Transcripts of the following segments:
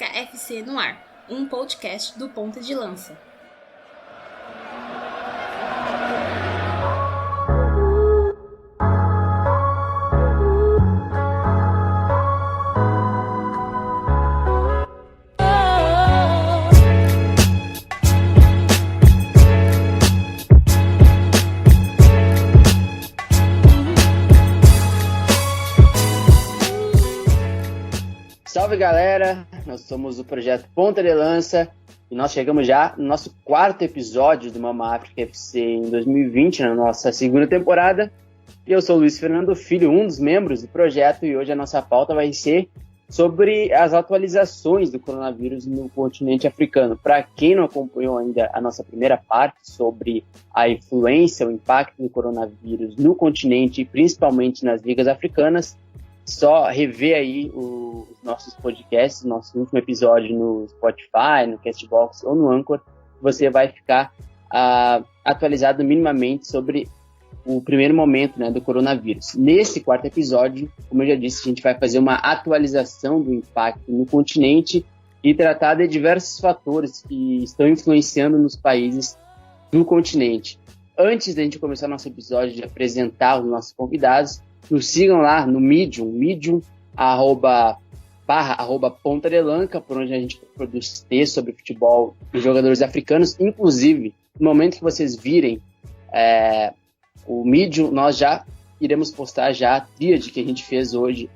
África FC no ar, um podcast do Ponta de Lança. Salve galera, nós somos o projeto Ponta de Lança e nós chegamos já no nosso quarto episódio do Mama África FC em 2020, na nossa segunda temporada. E eu sou o Luiz Fernando Filho, um dos membros do projeto, e hoje a nossa pauta vai ser sobre as atualizações do coronavírus no continente africano. Para quem não acompanhou ainda a nossa primeira parte sobre a influência, o impacto do coronavírus no continente e principalmente nas ligas africanas, só rever aí os nossos podcasts, nosso último episódio no Spotify, no Castbox ou no Anchor, você vai ficar atualizado minimamente sobre o primeiro momento, né, do coronavírus. Nesse quarto episódio, como eu já disse, a gente vai fazer uma atualização do impacto no continente e tratar de diversos fatores que estão influenciando nos países do continente. Antes da gente começar nosso episódio de apresentar os nossos convidados, nos sigam lá no Medium, arroba Ponta de Lança, por onde a gente produz textos sobre futebol e jogadores africanos. Inclusive, no momento que vocês virem o Medium, nós já iremos postar já a tríade que a gente fez hoje,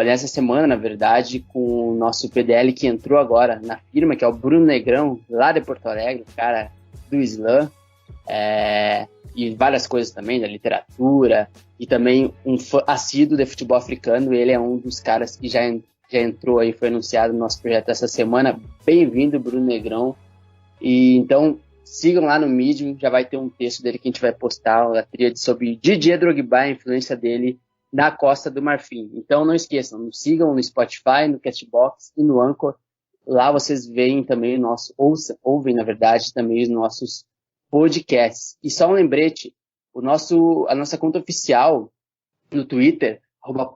nessa semana, na verdade, com o nosso PDL que entrou agora na firma, que é o Bruno Negrão, lá de Porto Alegre, cara do Islã, e várias coisas também, da literatura, e também um fã assíduo de futebol africano. Ele é um dos caras que já entrou aí, foi anunciado no nosso projeto essa semana. Bem-vindo, Bruno Negrão. E então, sigam lá no Medium, já vai ter um texto dele que a gente vai postar, a tríade sobre Didier Drogba, a influência dele na Costa do Marfim. Então não esqueçam, nos sigam no Spotify, no Castbox e no Anchor. Lá vocês veem também ouvem, na verdade, também os nossos podcasts. E só um lembrete, a nossa conta oficial no Twitter,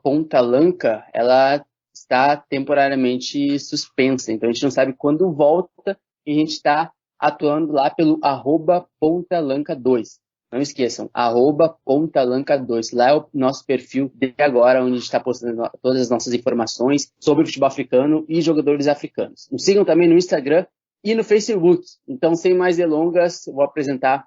@pontalanca, ela está temporariamente suspensa. Então a gente não sabe quando volta, e a gente está atuando lá pelo @pontalanca2. Não esqueçam, @pontalanca2. Lá é o nosso perfil de agora, onde a gente está postando todas as nossas informações sobre o futebol africano e jogadores africanos. Nos sigam também no Instagram e no Facebook. Então, sem mais delongas, eu vou apresentar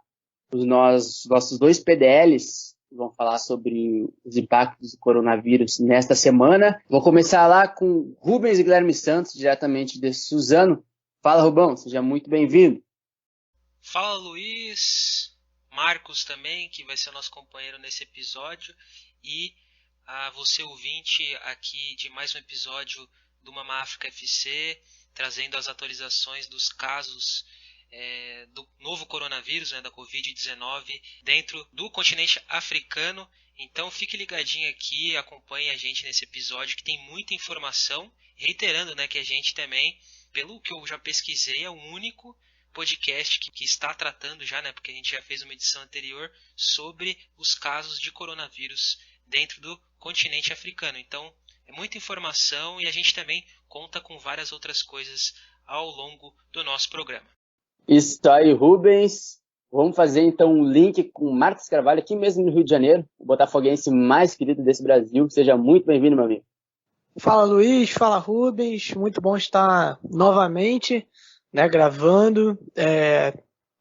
os nossos dois PDLs, que vão falar sobre os impactos do coronavírus nesta semana. Vou começar lá com Rubens e Guilherme Santos, diretamente de Suzano. Fala, Rubão, seja muito bem-vindo. Fala, Luiz. Marcos também, que vai ser o nosso companheiro nesse episódio. E a você, ouvinte, aqui de mais um episódio do Mama África FC, trazendo as atualizações dos casos do novo coronavírus, né, da Covid-19, dentro do continente africano. Então fique ligadinho aqui, acompanhe a gente nesse episódio que tem muita informação. Reiterando, né, que a gente também, pelo que eu já pesquisei, é o único podcast que está tratando já, né, porque a gente já fez uma edição anterior sobre os casos de coronavírus dentro do continente africano. Então é muita informação e a gente também conta com várias outras coisas ao longo do nosso programa. Isso aí, Rubens. Vamos fazer então um link com o Marcos Carvalho, aqui mesmo no Rio de Janeiro, o botafoguense mais querido desse Brasil. Seja muito bem-vindo, meu amigo. Fala, Luiz. Fala, Rubens. Muito bom estar novamente, né, gravando,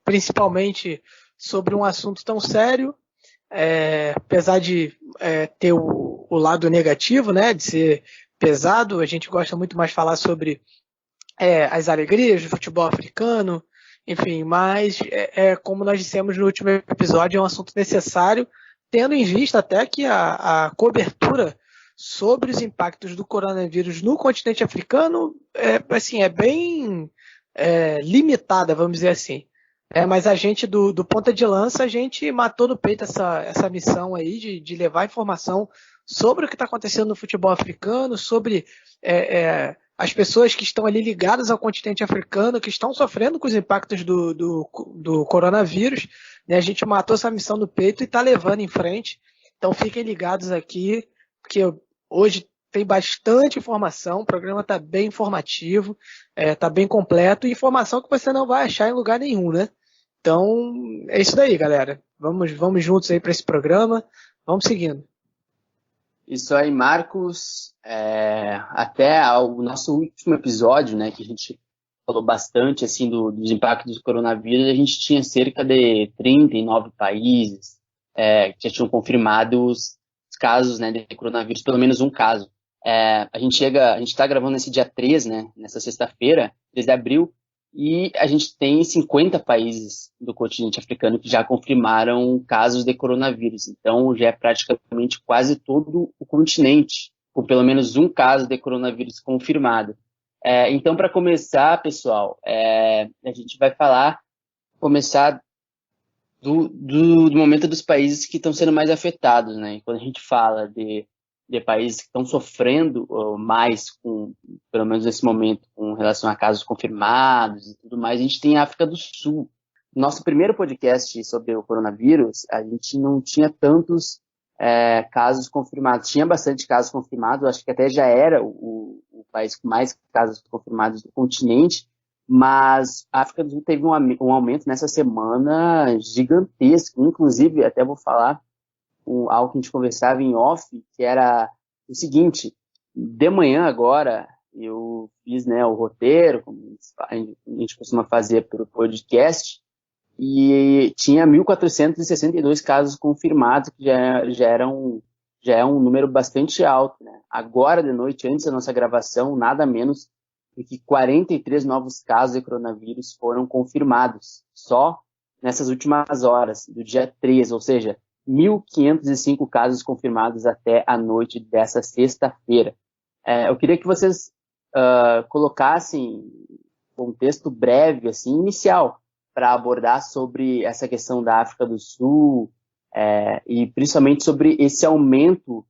principalmente sobre um assunto tão sério, apesar de ter o lado negativo, né, de ser pesado. A gente gosta muito mais de falar sobre as alegrias do futebol africano, enfim, mas como nós dissemos no último episódio, é um assunto necessário, tendo em vista até que a cobertura sobre os impactos do coronavírus no continente africano é bem limitada, vamos dizer assim. Mas a gente do Ponta de Lança, a gente matou no peito essa missão aí de levar informação sobre o que está acontecendo no futebol africano, sobre as pessoas que estão ali ligadas ao continente africano, que estão sofrendo com os impactos do coronavírus, né? A gente matou essa missão no peito e está levando em frente. Então fiquem ligados aqui, porque hoje tem bastante informação, o programa está bem informativo, está bem completo, e informação que você não vai achar em lugar nenhum, né? Então, é isso daí, galera. Vamos juntos aí para esse programa, vamos seguindo. Isso aí, Marcos. Até o nosso último episódio, né, que a gente falou bastante assim dos impactos do coronavírus, a gente tinha cerca de 39 países que já tinham confirmado os casos, né, de coronavírus, pelo menos um caso. A gente está gravando nesse dia 3, né, nessa sexta-feira, 3 de abril, e a gente tem 50 países do continente africano que já confirmaram casos de coronavírus. Então, já é praticamente quase todo o continente, com pelo menos um caso de coronavírus confirmado. Então, para começar, pessoal, a gente vai começar do momento dos países que estão sendo mais afetados, né? E quando a gente fala de países que estão sofrendo mais, pelo menos nesse momento, com relação a casos confirmados e tudo mais, a gente tem a África do Sul. Nosso primeiro podcast sobre o coronavírus, a gente não tinha tantos casos confirmados. Tinha bastante casos confirmados, acho que até já era o país com mais casos confirmados do continente, mas a África do Sul teve um aumento nessa semana gigantesco. Inclusive, até vou falar algo que a gente conversava em off, que era o seguinte: de manhã agora eu fiz, né, o roteiro, como a gente costuma fazer para o podcast, e tinha 1.462 casos confirmados, que já é um número bastante alto, né? Agora de noite, antes da nossa gravação, nada menos do que 43 novos casos de coronavírus foram confirmados, só nessas últimas horas, do dia 3, ou seja, 1.505 casos confirmados até a noite dessa sexta-feira. Eu queria que vocês colocassem um contexto breve, assim, inicial, para abordar sobre essa questão da África do Sul e principalmente sobre esse aumento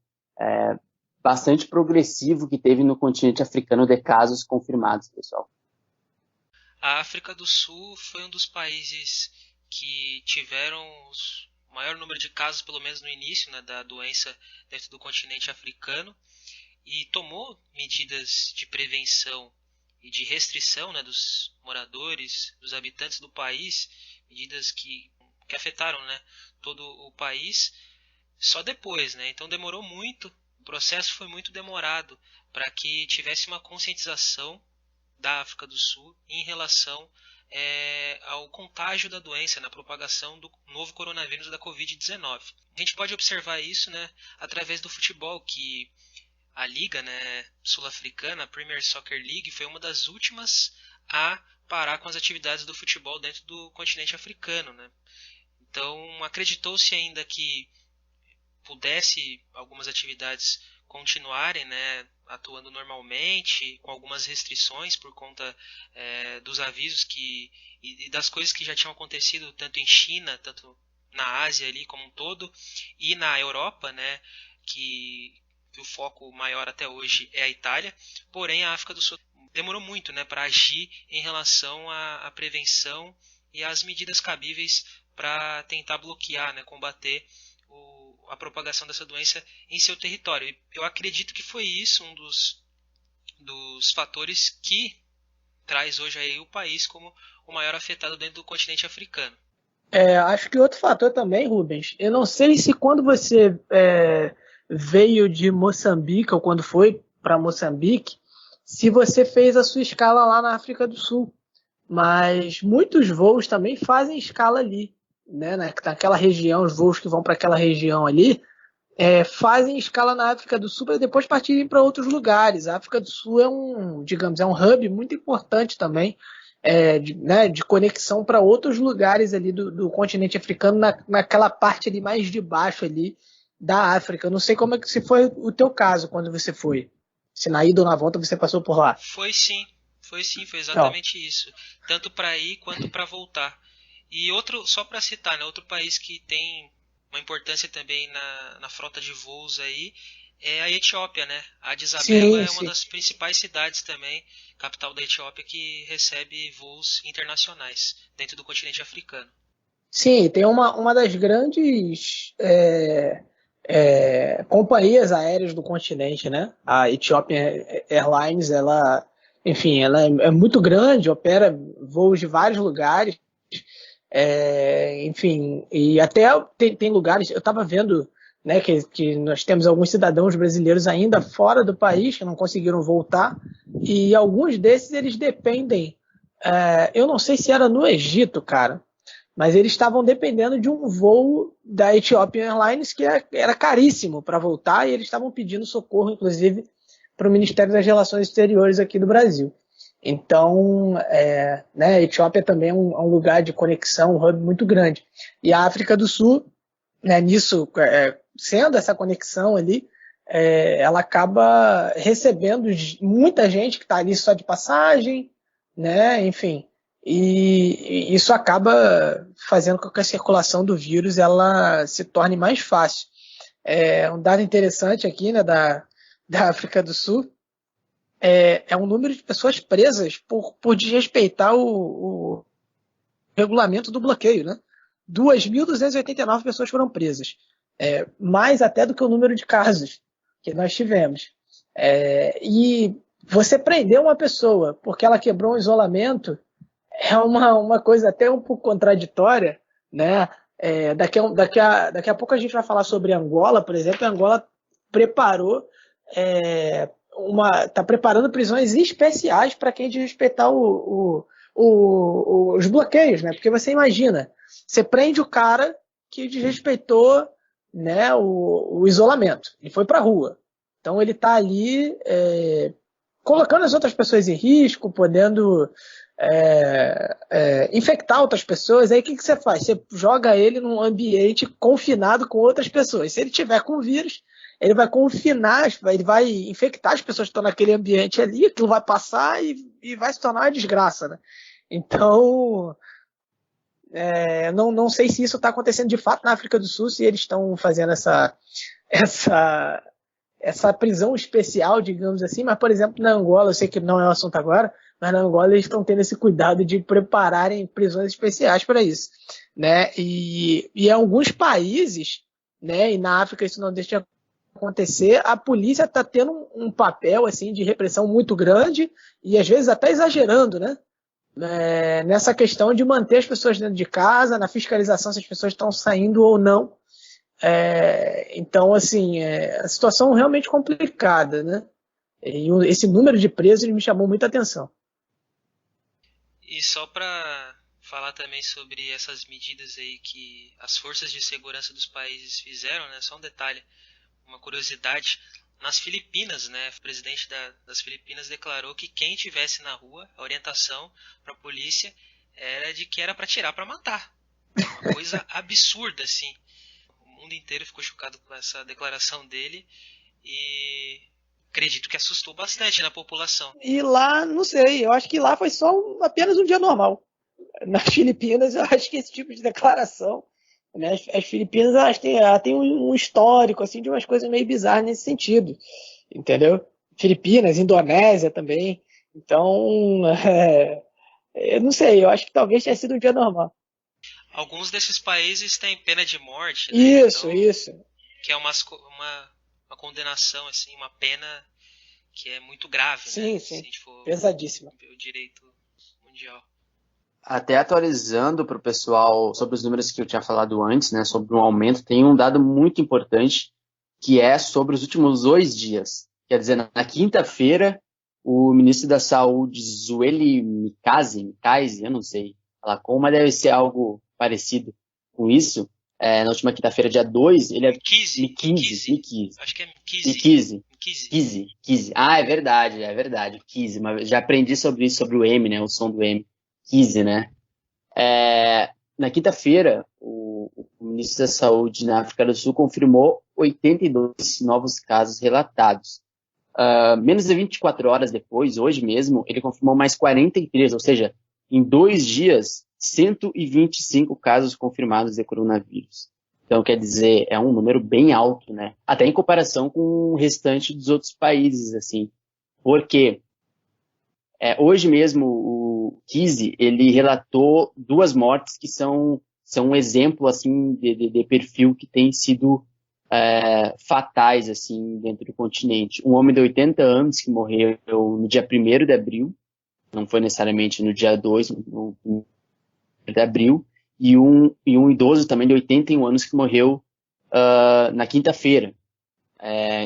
bastante progressivo que teve no continente africano de casos confirmados, pessoal. A África do Sul foi um dos países que tiveram o maior número de casos, pelo menos no início, né, da doença dentro do continente africano, e tomou medidas de prevenção e de restrição, né, dos moradores, dos habitantes do país, medidas que afetaram, né, todo o país, só depois, né? Então demorou muito, o processo foi muito demorado para que tivesse uma conscientização da África do Sul em relação ao contágio da doença, na propagação do novo coronavírus da Covid-19. A gente pode observar isso, né, através do futebol, que a liga, né, sul-africana, a Premier Soccer League, foi uma das últimas a parar com as atividades do futebol dentro do continente africano, né? Então acreditou-se ainda que pudesse algumas atividades continuarem, né, atuando normalmente, com algumas restrições por conta dos avisos e das coisas que já tinham acontecido tanto em China, tanto na Ásia ali como um todo, e na Europa, né, que o foco maior até hoje é a Itália. Porém, a África do Sul demorou muito, né, para agir em relação à prevenção e às medidas cabíveis para tentar bloquear, né, combater a propagação dessa doença em seu território. Eu acredito que foi isso um dos fatores que traz hoje aí o país como o maior afetado dentro do continente africano. Acho que outro fator também, Rubens, eu não sei se quando você veio de Moçambique, ou quando foi para Moçambique, se você fez a sua escala lá na África do Sul, mas muitos voos também fazem escala ali, né, naquela região, os voos que vão para aquela região ali, fazem escala na África do Sul para depois partirem para outros lugares. A África do Sul é um hub muito importante também, de conexão para outros lugares ali do continente africano, naquela parte ali mais de baixo ali da África. Eu não sei como se foi o teu caso quando você foi. Se na ida ou na volta você passou por lá. Foi sim, foi exatamente isso. Tanto para ir quanto para voltar. E outro, só para citar, né, outro país que tem uma importância também na frota de voos aí é a Etiópia, né? A Addis Abeba é uma das principais cidades também, capital da Etiópia, que recebe voos internacionais dentro do continente africano. Sim, tem uma das grandes companhias aéreas do continente, né? A Ethiopian Airlines, ela é muito grande, opera voos de vários lugares, e até tem lugares, eu estava vendo, né, que nós temos alguns cidadãos brasileiros ainda fora do país que não conseguiram voltar, e alguns desses eles dependem, eu não sei se era no Egito, cara, mas eles estavam dependendo de um voo da Ethiopian Airlines que era caríssimo para voltar, e eles estavam pedindo socorro, inclusive, para o Ministério das Relações Exteriores aqui do Brasil. Então, né, a Etiópia também é um lugar de conexão, um hub muito grande. E a África do Sul, né, nisso, sendo essa conexão ali, ela acaba recebendo muita gente que está ali só de passagem, né, enfim, e isso acaba fazendo com que a circulação do vírus ela se torne mais fácil. Um dado interessante aqui, né, da África do Sul, é um número de pessoas presas por desrespeitar o regulamento do bloqueio, né? 2.289 pessoas foram presas, mais até do que o número de casos que nós tivemos. E você prender uma pessoa porque ela quebrou um isolamento é uma coisa até um pouco contraditória, né? Daqui a pouco a gente vai falar sobre Angola, por exemplo. A Angola preparou está preparando prisões especiais para quem desrespeitar os bloqueios, né? Porque você imagina, você prende o cara que desrespeitou, né, o isolamento e foi para a rua. Então ele está ali colocando as outras pessoas em risco, podendo infectar outras pessoas. Aí o que você faz? Você joga ele num ambiente confinado com outras pessoas. Se ele tiver com vírus, ele vai confinar, ele vai infectar as pessoas que estão naquele ambiente ali, aquilo vai passar e vai se tornar uma desgraça, né? Então, não sei se isso está acontecendo de fato na África do Sul, se eles estão fazendo essa prisão especial, digamos assim, mas, por exemplo, na Angola, eu sei que não é o assunto agora, mas na Angola eles estão tendo esse cuidado de prepararem prisões especiais para isso, né? E em alguns países, né, e na África isso não deixa de acontecer, a polícia está tendo um papel assim de repressão muito grande e às vezes até exagerando, né? Nessa questão de manter as pessoas dentro de casa, na fiscalização se as pessoas estão saindo ou não. Então, assim, a situação realmente complicada, né? E esse número de presos me chamou muita atenção. E só para falar também sobre essas medidas aí que as forças de segurança dos países fizeram, né? Só um detalhe, uma curiosidade, nas Filipinas, né, o presidente das Filipinas declarou que quem estivesse na rua, a orientação para a polícia era de que era para atirar para matar. Uma coisa absurda, assim. O mundo inteiro ficou chocado com essa declaração dele e acredito que assustou bastante na população. E lá, não sei, eu acho que lá foi só apenas um dia normal. Nas Filipinas, eu acho que esse tipo de declaração, né, as Filipinas elas têm um histórico assim, de umas coisas meio bizarras nesse sentido, entendeu? Filipinas, Indonésia também. Então, eu não sei, eu acho que talvez tenha sido um dia normal. Alguns desses países têm pena de morte, né? Isso. Que é uma condenação, assim, uma pena que é muito grave, sim, né? Sim, se a gente for pesadíssima. ver o direito mundial. Até atualizando para o pessoal sobre os números que eu tinha falado antes, né, sobre um aumento, tem um dado muito importante que é sobre os últimos 2 dias. Quer dizer, na quinta-feira, o ministro da Saúde, Zweli Mikazi, eu não sei falar como, mas deve ser algo parecido com isso. Na última quinta-feira, dia 2, ele é... Mikizi. Acho que é Mikizi. Ah, é verdade. Kizi, mas já aprendi sobre isso, sobre o M, né, o som do M. Kizi, né? Na quinta-feira, o ministro da Saúde na África do Sul confirmou 82 novos casos relatados. Menos de 24 horas depois, hoje mesmo, ele confirmou mais 43, ou seja, em 2 dias, 125 casos confirmados de coronavírus. Então, quer dizer, é um número bem alto, né? Até em comparação com o restante dos outros países, assim. Porque hoje mesmo o Kizi, ele relatou 2 mortes que são um exemplo, assim, de perfil que tem sido fatais assim dentro do continente. Um homem de 80 anos que morreu no dia 1º de abril, não foi necessariamente no dia 2, no 1º de abril, e um idoso também de 81 anos que morreu na quinta-feira.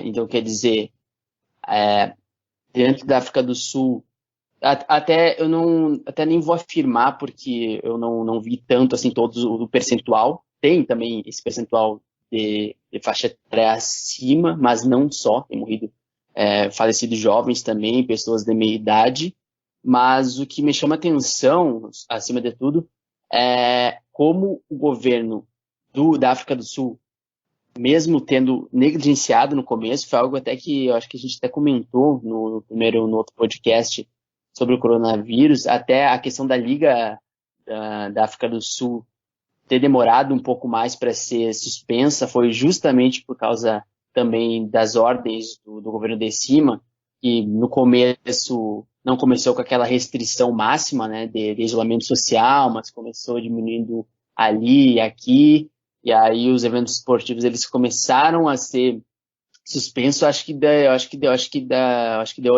Então, quer dizer, dentro da África do Sul, até nem vou afirmar, porque eu não vi tanto assim todos o percentual. Tem também esse percentual de faixa etária acima, mas não só, tem morrido falecidos jovens também, pessoas de meia idade, mas o que me chama atenção, acima de tudo, é como o governo da África do Sul, mesmo tendo negligenciado no começo, foi algo até que eu acho que a gente até comentou no outro podcast sobre o coronavírus, até a questão da Liga da África do Sul ter demorado um pouco mais para ser suspensa foi justamente por causa também das ordens do governo de cima, que no começo não começou com aquela restrição máxima, né, de isolamento social, mas começou diminuindo ali e aqui, e aí os eventos esportivos eles começaram a ser suspensos. Acho que deu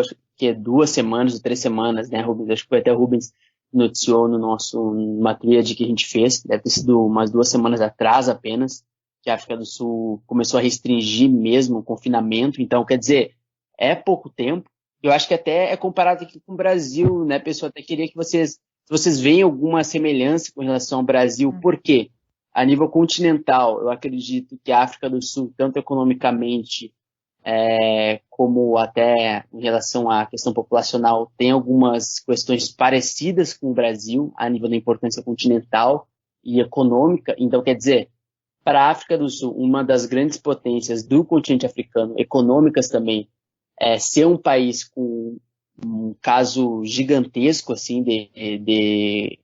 2 semanas ou 3 semanas, né, Rubens? Acho que foi até o Rubens noticiou numa tríade que a gente fez, deve ter sido umas 2 semanas atrás apenas, que a África do Sul começou a restringir mesmo o confinamento. Então, quer dizer, é pouco tempo. Eu acho que até é comparado aqui com o Brasil, né, pessoal? Até queria que se vocês veem alguma semelhança com relação ao Brasil. Por quê? A nível continental, eu acredito que a África do Sul, tanto economicamente como até em relação à questão populacional, tem algumas questões parecidas com o Brasil, a nível da importância continental e econômica. Então, quer dizer, para a África do Sul, uma das grandes potências do continente africano, econômicas também, ser um país com um caso gigantesco assim, de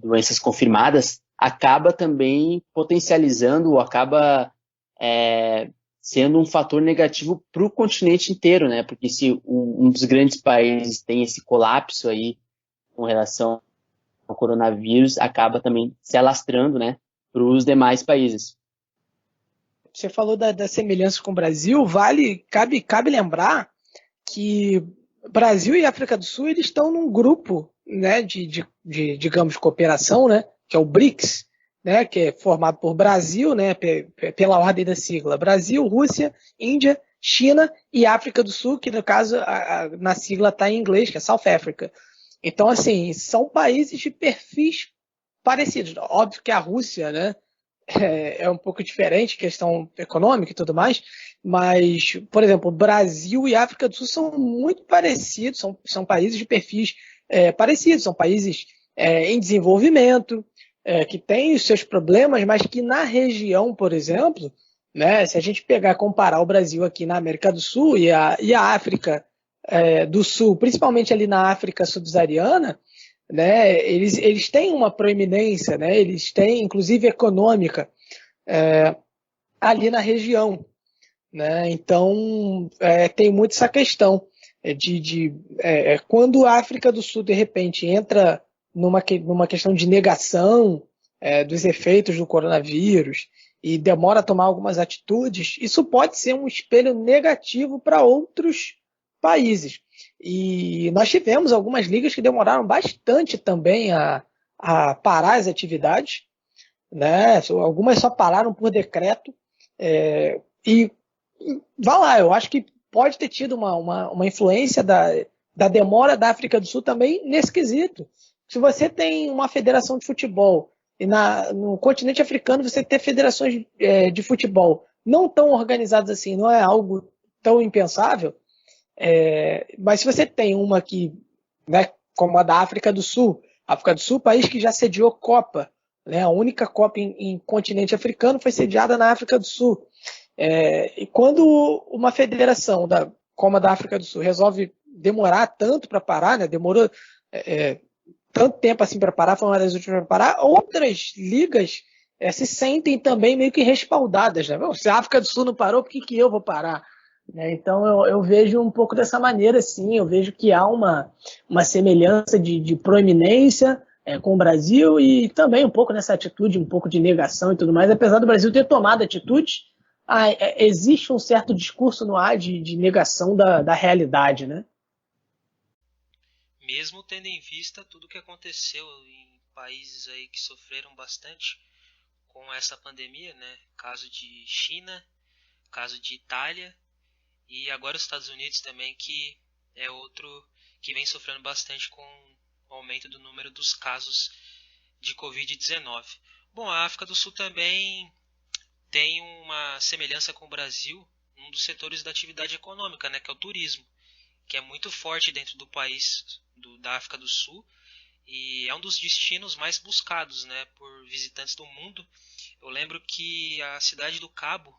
doenças confirmadas, acaba também potencializando ou acaba sendo um fator negativo para o continente inteiro, né? Porque se um dos grandes países tem esse colapso aí com relação ao coronavírus, acaba também se alastrando, né, para os demais países. Você falou da semelhança com o Brasil, cabe lembrar que Brasil e África do Sul eles estão num grupo, né, de digamos, cooperação, né, que é o BRICS, né, que é formado por Brasil, né, pela ordem da sigla, Brasil, Rússia, Índia, China e África do Sul, que no caso na sigla está em inglês, que é South Africa. Então, assim, são países de perfis parecidos. Óbvio que a Rússia, né, é um pouco diferente, questão econômica e tudo mais, mas, por exemplo, Brasil e África do Sul são muito parecidos, são países de perfis parecidos, são países em desenvolvimento, que têm os seus problemas, mas que na região, por exemplo, né, se a gente comparar o Brasil aqui na América do Sul e a África do Sul, principalmente ali na África subsaariana, né, eles têm uma proeminência, né, eles têm, inclusive, econômica ali na região. Né, então, tem muito essa questão quando a África do Sul, de repente, entra numa questão de negação dos efeitos do coronavírus e demora a tomar algumas atitudes, isso pode ser um espelho negativo para outros países. E nós tivemos algumas ligas que demoraram bastante também a parar as atividades, né? Algumas só pararam por decreto. E vá lá, eu acho que pode ter tido uma influência da demora da África do Sul também nesse quesito. Se você tem uma federação de futebol e no continente africano você tem federações de futebol não tão organizadas assim, não é algo tão impensável, mas se você tem uma que, né, como a da África do Sul, país que já sediou Copa, né, a única Copa em continente africano foi sediada na África do Sul. E quando uma federação como a da África do Sul resolve demorar tanto para parar, né, demorou tanto tempo assim para parar, foi uma das últimas para parar, outras ligas se sentem também meio que respaldadas. Né? Se a África do Sul não parou, por que eu vou parar? Né? Então eu vejo um pouco dessa maneira, sim, eu vejo que há uma semelhança de proeminência com o Brasil e também um pouco nessa atitude, um pouco de negação e tudo mais, apesar do Brasil ter tomado atitudes, existe um certo discurso no ar de negação da realidade, né? Mesmo tendo em vista tudo o que aconteceu em países aí que sofreram bastante com essa pandemia, né? Caso de China, caso de Itália e agora os Estados Unidos também, que é outro que vem sofrendo bastante com o aumento do número dos casos de Covid-19. Bom, a África do Sul também tem uma semelhança com o Brasil, um dos setores da atividade econômica, né, que é o turismo, que é muito forte dentro do país da África do Sul e é um dos destinos mais buscados, né, por visitantes do mundo. Eu lembro que a cidade do Cabo,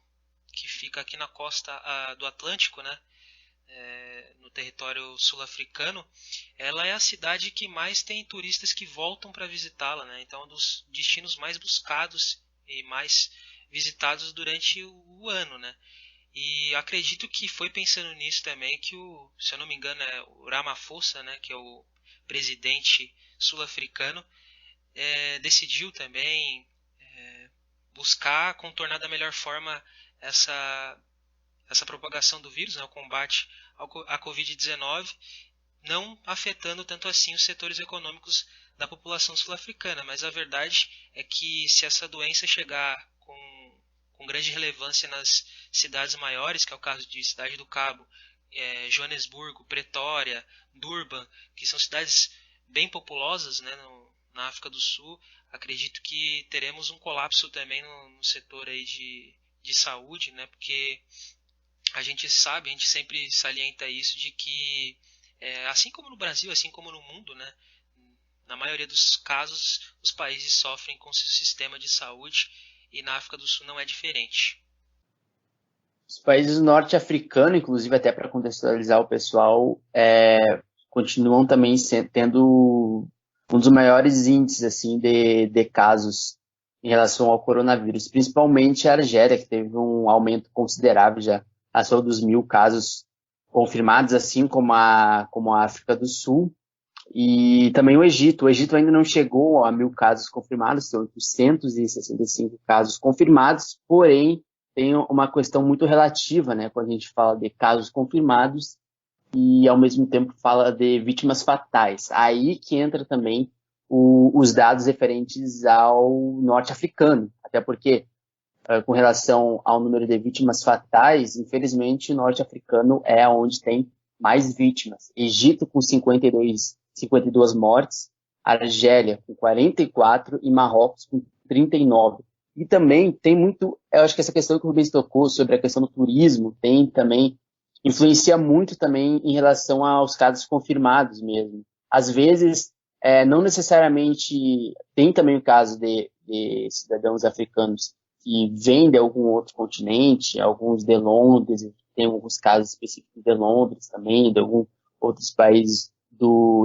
que fica aqui na costa do Atlântico, né, no território sul-africano, ela é a cidade que mais tem turistas que voltam para visitá-la, né? Então é um dos destinos mais buscados e mais visitados durante o ano, né? E acredito que foi pensando nisso também que se eu não me engano, é o Ramaphosa, né, que é o presidente sul-africano, decidiu também buscar contornar da melhor forma essa propagação do vírus, né, o combate à Covid-19, não afetando tanto assim os setores econômicos da população sul-africana. Mas a verdade é que se essa doença chegar com grande relevância nas cidades maiores, que é o caso de Cidade do Cabo, Joanesburgo, Pretória, Durban, que são cidades bem populosas, né, na África do Sul, acredito que teremos um colapso também no setor aí de saúde, né, porque a gente sempre salienta isso de que, assim como no Brasil, assim como no mundo, né, na maioria dos casos, os países sofrem com seu sistema de saúde e na África do Sul não é diferente. Os países norte-africanos, inclusive até para contextualizar o pessoal, continuam também tendo um dos maiores índices assim, de casos em relação ao coronavírus, principalmente a Argélia, que teve um aumento considerável, já passou dos 1.000 casos confirmados, assim como a África do Sul. E também o Egito. O Egito ainda não chegou a 1.000 casos confirmados, tem 865 casos confirmados, porém tem uma questão muito relativa, né, quando a gente fala de casos confirmados e, ao mesmo tempo, fala de vítimas fatais. Aí que entra também os dados referentes ao norte-africano, até porque, com relação ao número de vítimas fatais, infelizmente, o norte-africano é onde tem mais vítimas. Egito com 52 mortes, Argélia com 44 e Marrocos com 39. E também tem muito, eu acho que essa questão que o Rubens tocou sobre a questão do turismo, influencia muito também em relação aos casos confirmados mesmo. Às vezes, não necessariamente, tem também o caso de cidadãos africanos que vêm de algum outro continente, alguns de Londres, tem alguns casos específicos de Londres também, de alguns outros países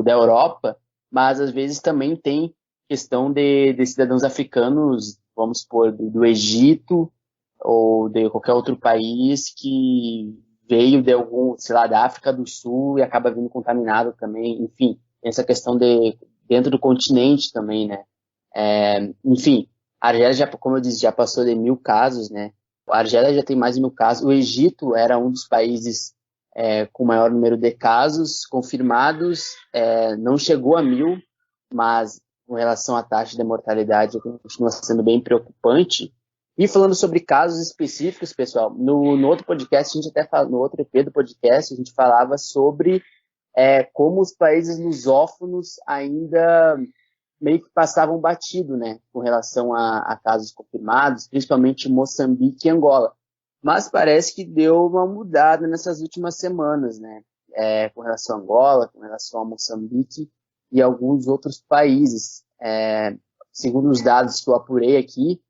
da Europa, mas às vezes também tem questão de cidadãos africanos, vamos supor, do Egito ou de qualquer outro país que veio de algum, sei lá, da África do Sul e acaba vindo contaminado também. Enfim, tem essa questão dentro do continente também, né? Enfim, a Argélia, como eu disse, já passou de 1.000 casos, né? A Argélia já tem mais de 1.000 casos. O Egito era um dos países com maior número de casos confirmados, não chegou a 1.000, mas com relação à taxa de mortalidade continua sendo bem preocupante. E falando sobre casos específicos, pessoal, no outro podcast, a gente até fala, no outro EP do podcast, a gente falava sobre como os países lusófonos ainda meio que passavam batido, né, com relação a casos confirmados, principalmente Moçambique e Angola. Mas parece que deu uma mudada nessas últimas semanas, né, com relação a Angola, com relação a Moçambique e alguns outros países. Segundo os dados que eu apurei aqui,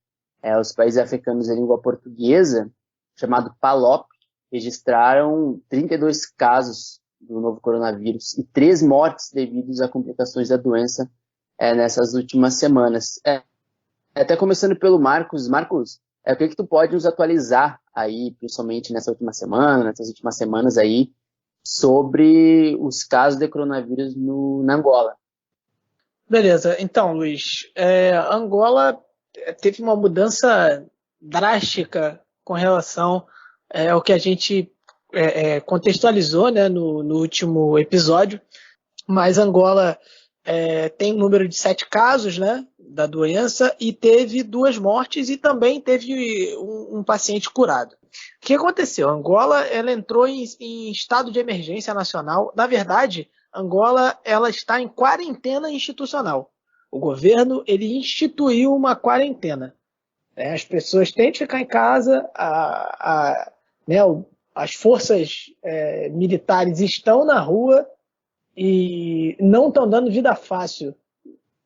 os países africanos de língua portuguesa, chamado PALOP, registraram 32 casos do novo coronavírus e 3 mortes devido a complicações da doença nessas últimas semanas. Até começando pelo Marcos. Marcos, o que tu pode nos atualizar aí, principalmente nessas últimas semanas aí, sobre os casos de coronavírus na Angola? Beleza, então, Luiz, Angola teve uma mudança drástica com relação ao que a gente contextualizou, né, no último episódio, mas Angola tem um número de 7 casos, né, da doença e teve 2 mortes e também teve um paciente curado. O que aconteceu? Angola ela entrou em estado de emergência nacional. Na verdade, Angola ela está em quarentena institucional. O governo ele instituiu uma quarentena. As pessoas têm que ficar em casa, as forças militares estão na rua e não estão dando vida fácil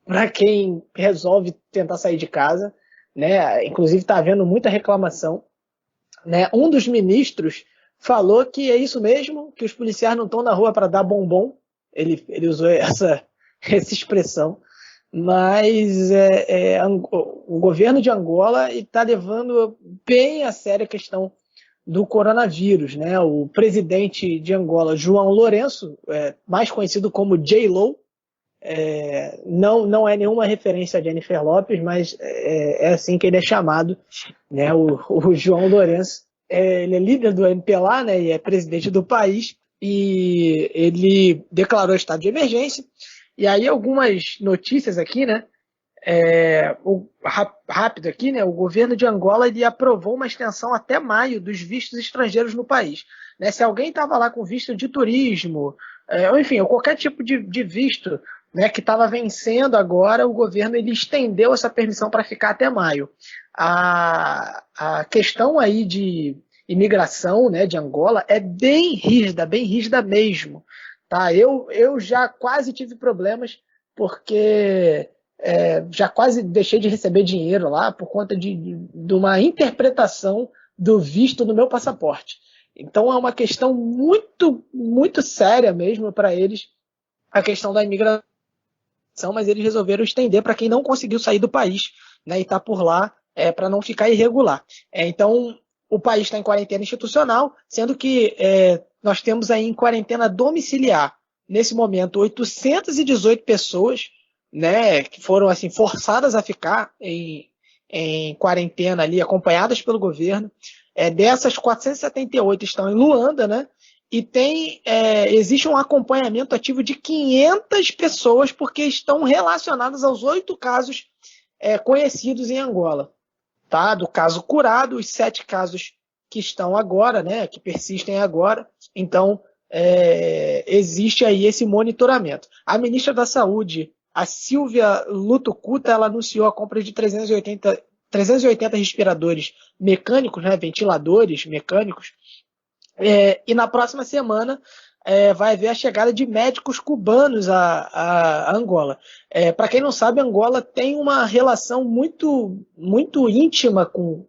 para quem resolve tentar sair de casa, né? Inclusive está havendo muita reclamação, né? Um dos ministros falou que é isso mesmo, que os policiais não estão na rua para dar bombom, ele usou essa expressão, mas o governo de Angola está levando bem a sério a questão do coronavírus, né? O presidente de Angola, João Lourenço, mais conhecido como J-Lo, não é nenhuma referência a Jennifer Lopez, mas é assim que ele é chamado, né? O João Lourenço, ele é líder do MPLA, né? E é presidente do país, e ele declarou estado de emergência. E aí algumas notícias aqui, né? Rápido aqui, né? O governo de Angola ele aprovou uma extensão até maio dos vistos estrangeiros no país, né? Se alguém estava lá com visto de turismo, ou enfim, ou qualquer tipo de visto, né, que estava vencendo agora, o governo ele estendeu essa permissão para ficar até maio. A questão aí de imigração, né, de Angola é bem rígida mesmo. Tá? Eu já quase tive problemas porque já quase deixei de receber dinheiro lá por conta de uma interpretação do visto no meu passaporte. Então é uma questão muito, muito séria mesmo para eles, a questão da imigração, mas eles resolveram estender para quem não conseguiu sair do país, né, e está por lá para não ficar irregular. Então o país está em quarentena institucional, sendo que nós temos aí em quarentena domiciliar, nesse momento, 818 pessoas, né, que foram assim, forçadas a ficar em quarentena ali, acompanhadas pelo governo. Dessas, 478 estão em Luanda, né, e existe um acompanhamento ativo de 500 pessoas porque estão relacionadas aos 8 casos conhecidos em Angola. Tá? Do caso curado, os 7 casos que estão agora, né, que persistem agora. Então, existe aí esse monitoramento. A ministra da Saúde, a Silvia Lutucuta, ela anunciou a compra de 380 respiradores mecânicos, né, ventiladores mecânicos, e na próxima semana vai haver a chegada de médicos cubanos a Angola. Para quem não sabe, Angola tem uma relação muito, muito íntima com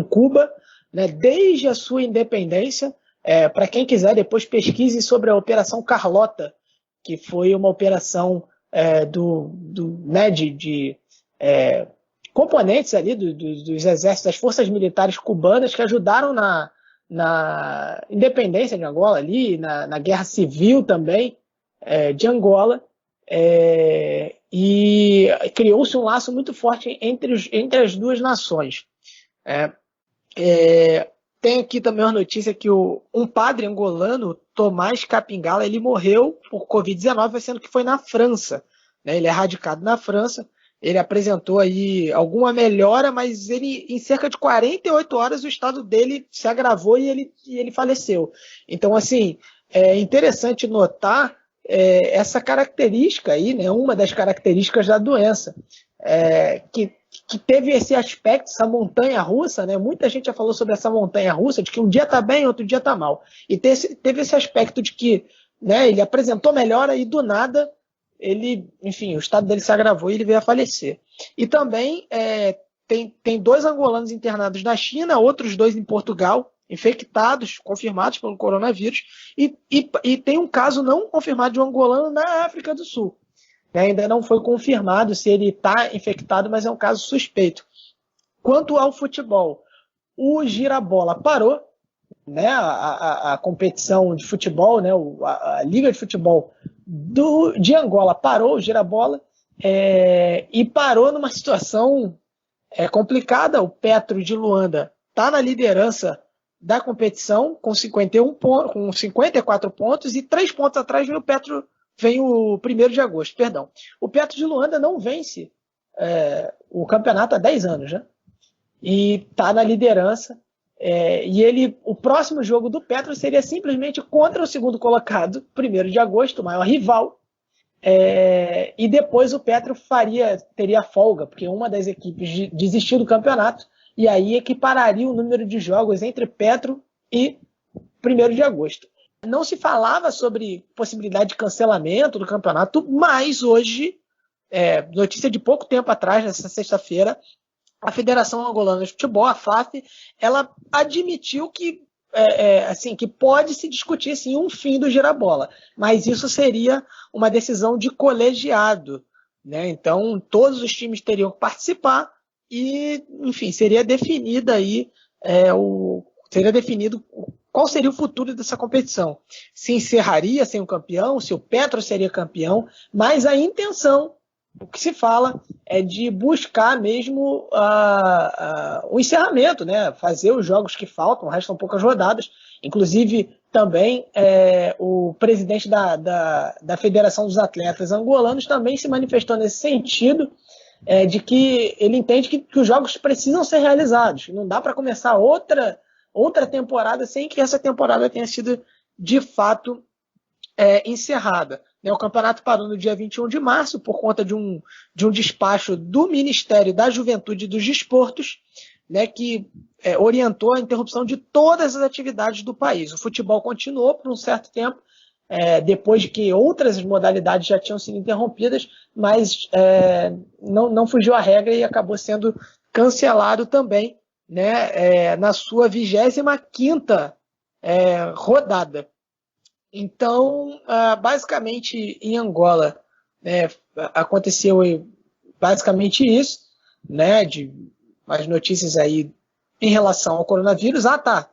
Cuba, né, desde a sua independência. Para quem quiser, depois pesquise sobre a Operação Carlota, que foi uma operação de componentes ali dos exércitos, das forças militares cubanas que ajudaram na independência de Angola, ali, na guerra civil também de Angola, e criou-se um laço muito forte entre as duas nações. Tem aqui também uma notícia que um padre angolano, Tomás Capingala, ele morreu por Covid-19, sendo que foi na França, né? Ele é radicado na França. Ele apresentou aí alguma melhora, mas em cerca de 48 horas o estado dele se agravou e ele faleceu. Então, assim, é interessante notar essa característica aí, né, uma das características da doença, que teve esse aspecto, essa montanha-russa, né? Muita gente já falou sobre essa montanha-russa, de que um dia está bem, outro dia está mal. E teve esse aspecto de que, né, ele apresentou melhora e do nada o estado dele se agravou e ele veio a falecer. E também tem 2 angolanos internados na China, outros 2 em Portugal, infectados, confirmados pelo coronavírus, e tem um caso não confirmado de um angolano na África do Sul. Ainda não foi confirmado se ele está infectado, mas é um caso suspeito. Quanto ao futebol, o Girabola parou, né, a competição de futebol, né, a Liga de Futebol de Angola parou, o Girabola, e parou numa situação complicada. O Petro de Luanda está na liderança da competição com 54 pontos e 3 pontos atrás vem o 1º de agosto. Perdão. O Petro de Luanda não vence o campeonato há 10 anos, né? E está na liderança. O próximo jogo do Petro seria simplesmente contra o segundo colocado, 1º de agosto, o maior rival. E depois o Petro teria folga, porque uma das equipes desistiu do campeonato, e aí equipararia o número de jogos entre Petro e 1º de agosto. Não se falava sobre possibilidade de cancelamento do campeonato, mas hoje, notícia de pouco tempo atrás, nessa sexta-feira, a Federação Angolana de Futebol, a FAF, ela admitiu que pode se discutir sim um fim do girabola, mas isso seria uma decisão de colegiado, né? Então todos os times teriam que participar e, enfim, seria definido qual seria o futuro dessa competição. Se encerraria sem o campeão, se o Petro seria campeão, mas a intenção, o que se fala é de buscar mesmo o encerramento, né? Fazer os jogos que faltam, restam poucas rodadas. Inclusive, também o presidente da Federação dos Atletas Angolanos também se manifestou nesse sentido, de que ele entende que os jogos precisam ser realizados. Não dá para começar outra temporada sem que essa temporada tenha sido, de fato, encerrada. O campeonato parou no dia 21 de março por conta de um despacho do Ministério da Juventude e dos Desportos, né, que orientou a interrupção de todas as atividades do país. O futebol continuou por um certo tempo, depois de que outras modalidades já tinham sido interrompidas, mas não fugiu à regra e acabou sendo cancelado também, né, na sua 25ª rodada. Então, basicamente, em Angola, aconteceu basicamente isso, né, as notícias aí em relação ao coronavírus.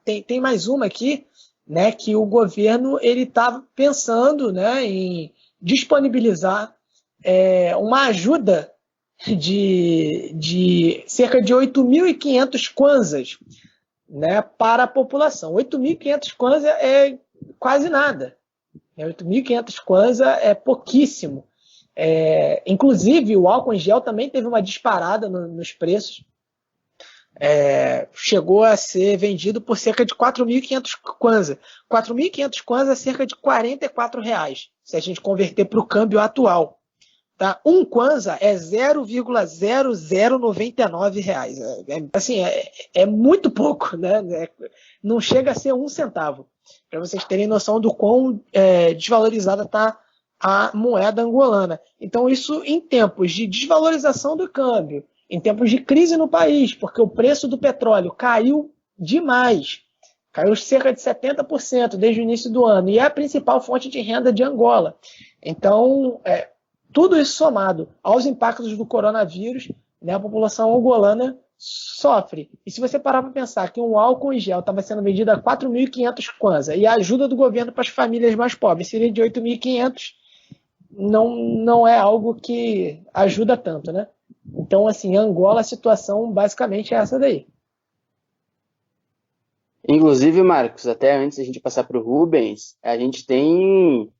Tem mais uma aqui, né, que o governo estava pensando, né, em disponibilizar uma ajuda de cerca de 8.500 kwanzas, né, para a população. 8.500 kwanzas é quase nada. 8.500 kwanza é pouquíssimo. Inclusive, o álcool em gel também teve uma disparada nos preços. Chegou a ser vendido por cerca de 4.500 kwanza. 4.500 kwanza é cerca de R$44, se a gente converter para o câmbio atual. Tá? Um kwanza é R$0,0099. É muito pouco, né? Não chega a ser 1 centavo. Para vocês terem noção do quão desvalorizada está a moeda angolana. Então, isso em tempos de desvalorização do câmbio, em tempos de crise no país, porque o preço do petróleo caiu demais, caiu cerca de 70% desde o início do ano, e é a principal fonte de renda de Angola. Então, tudo isso somado aos impactos do coronavírus, né, a população angolana sofre. E se você parar para pensar que um álcool em gel estava sendo vendido a 4.500 kwanza e a ajuda do governo para as famílias mais pobres seria de 8.500, não é algo que ajuda tanto, né? Então, assim, em Angola a situação basicamente é essa daí. Inclusive, Marcos, até antes da gente passar para o Rubens, a gente tem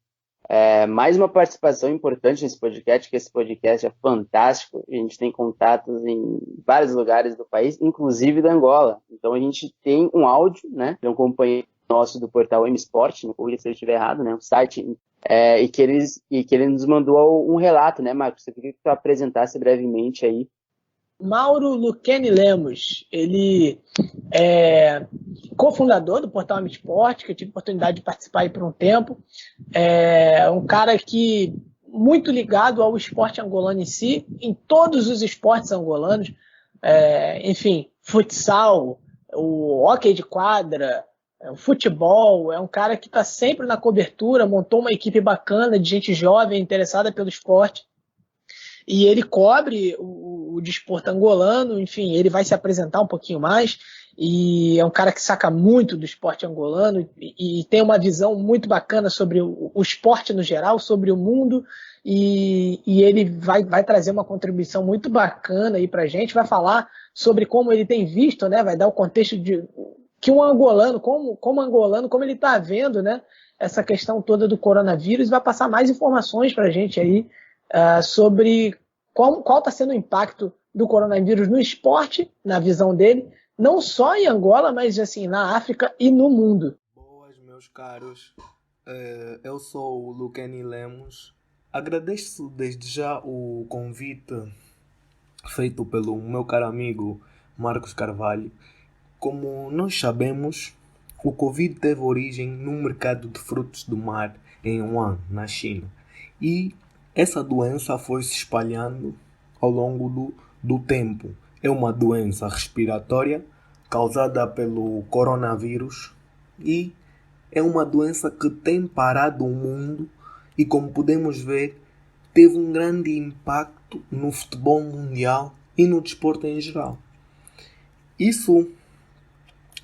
mais uma participação importante nesse podcast, que esse podcast é fantástico. A gente tem contatos em vários lugares do país, inclusive da Angola. Então a gente tem um áudio, né, de um companheiro nosso do portal M-Sport, não corrija se eu estiver errado, né, um site, e que ele nos mandou um relato, né, Marcos? Eu queria que tu apresentasse brevemente aí. Mauro Luquene Lemos, ele é cofundador do portal M-Sport, que eu tive a oportunidade de participar aí por um tempo. É um cara que muito ligado ao esporte angolano em si, em todos os esportes angolanos, enfim, futsal, o hóquei de quadra, o futebol. É um cara que está sempre na cobertura, montou uma equipe bacana de gente jovem interessada pelo esporte. E ele cobre o desporto angolano, enfim, ele vai se apresentar um pouquinho mais, e é um cara que saca muito do esporte angolano e tem uma visão muito bacana sobre o esporte no geral, sobre o mundo, e ele vai trazer uma contribuição muito bacana aí pra gente, vai falar sobre como ele tem visto, né, vai dar o contexto de que um angolano, como ele está vendo, né, essa questão toda do coronavírus, vai passar mais informações pra gente aí sobre qual está sendo o impacto do coronavírus no esporte, na visão dele, não só em Angola, mas assim, na África e no mundo. Boas, meus caros. Eu sou o Luqueni Lemos. Agradeço desde já o convite feito pelo meu caro amigo Marcos Carvalho. Como nós sabemos, o Covid teve origem no mercado de frutos do mar em Wuhan, na China. E essa doença foi se espalhando ao longo do tempo. É uma doença respiratória causada pelo coronavírus e é uma doença que tem parado o mundo e, como podemos ver, teve um grande impacto no futebol mundial e no desporto em geral. Isso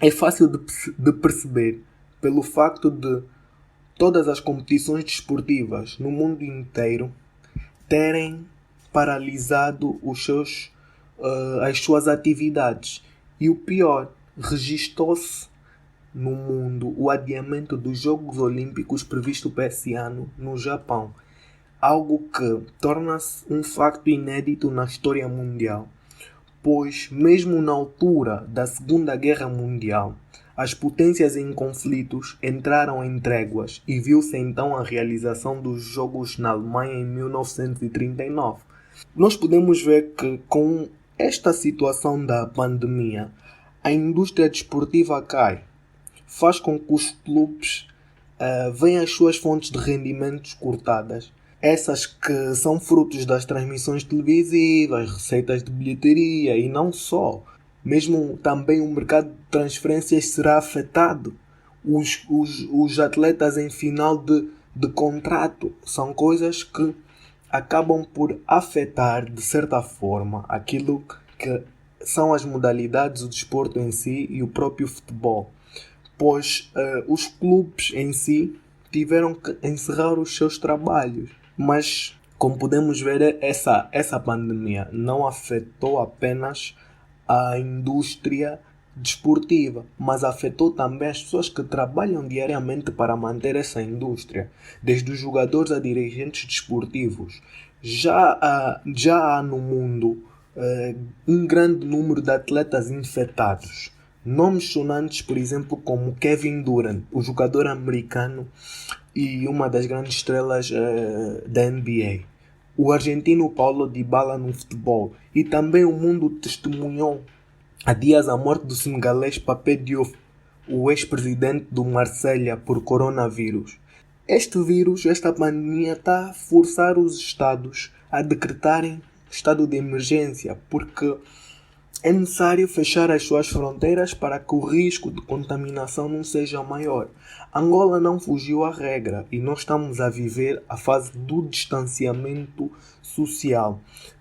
é fácil de perceber pelo facto de todas as competições desportivas no mundo inteiro terem paralisado as suas atividades. E o pior, registou-se no mundo o adiamento dos Jogos Olímpicos previsto para esse ano no Japão. Algo que torna-se um facto inédito na história mundial, pois mesmo na altura da Segunda Guerra Mundial, as potências em conflitos entraram em tréguas e viu-se então a realização dos Jogos na Alemanha em 1939. Nós podemos ver que com esta situação da pandemia, a indústria desportiva cai, faz com que os clubes venham as suas fontes de rendimentos cortadas. Essas que são frutos das transmissões televisivas, receitas de bilheteria e não só. Mesmo também o mercado de transferências será afetado. Os atletas em final de contrato são coisas que acabam por afetar de certa forma aquilo que são as modalidades do desporto em si e o próprio futebol. Pois os clubes em si tiveram que encerrar os seus trabalhos. Mas, como podemos ver, essa pandemia não afetou apenas a indústria desportiva, mas afetou também as pessoas que trabalham diariamente para manter essa indústria, desde os jogadores a dirigentes desportivos. Já há no mundo um grande número de atletas infectados. Nomes sonantes, por exemplo, como Kevin Durant, o jogador americano e uma das grandes estrelas da NBA. O argentino Paulo Dybala no futebol. E também o mundo testemunhou há dias a morte do senegalês Pape Diouf, o ex-presidente do Marselha, por coronavírus. Esta pandemia está a forçar os estados a decretarem estado de emergência, porque é necessário fechar as suas fronteiras para que o risco de contaminação não seja maior. Angola não fugiu à regra e nós estamos a viver a fase do distanciamento social,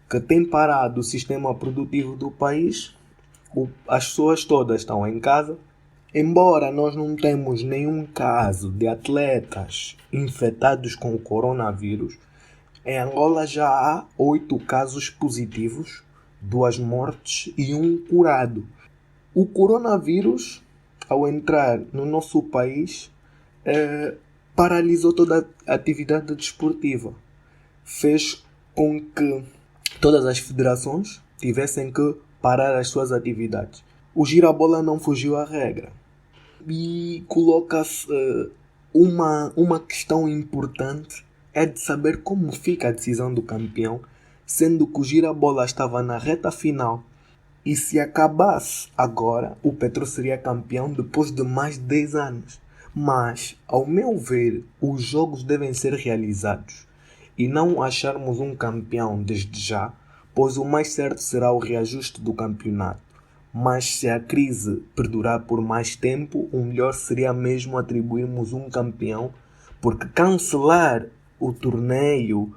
que tem parado o sistema produtivo do país. As pessoas todas estão em casa. Embora nós não temos nenhum caso de atletas infectados com o coronavírus, em Angola já há 8 casos positivos, 2 mortes e 1 curado. O coronavírus, ao entrar no nosso país, paralisou toda a atividade desportiva. Fez com que todas as federações tivessem que parar as suas atividades. O Girabola não fugiu à regra. E coloca-se uma questão importante, é de saber como fica a decisão do campeão, sendo que o Girabola estava na reta final e se acabasse agora, o Petro seria campeão depois de mais de 10 anos. Mas, ao meu ver, os jogos devem ser realizados e não acharmos um campeão desde já, pois o mais certo será o reajuste do campeonato. Mas se a crise perdurar por mais tempo, o melhor seria mesmo atribuirmos um campeão, porque cancelar o torneio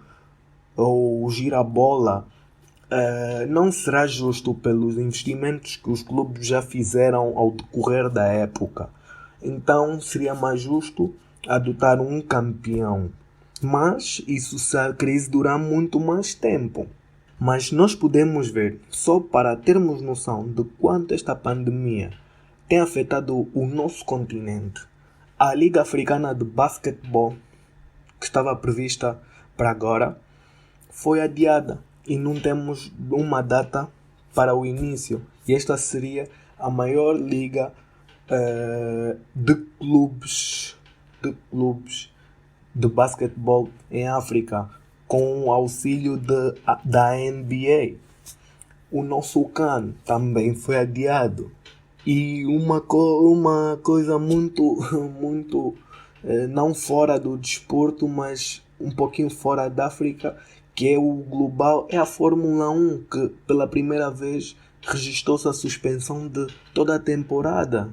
ou o Girabola não será justo pelos investimentos que os clubes já fizeram ao decorrer da época. Então seria mais justo adotar um campeão Mas isso se a crise durar muito mais tempo. Mas nós podemos ver, só para termos noção de quanto esta pandemia tem afetado o nosso continente. A Liga Africana de Basquetebol, que estava prevista para agora, foi adiada e não temos uma data para o início. E esta seria a maior liga de clubes de basquetebol em África, com o auxílio da NBA. O nosso CAN também foi adiado. E uma coisa muito não fora do desporto, mas um pouquinho fora da África, que é o global, é a Fórmula 1, que pela primeira vez registrou-se a suspensão de toda a temporada.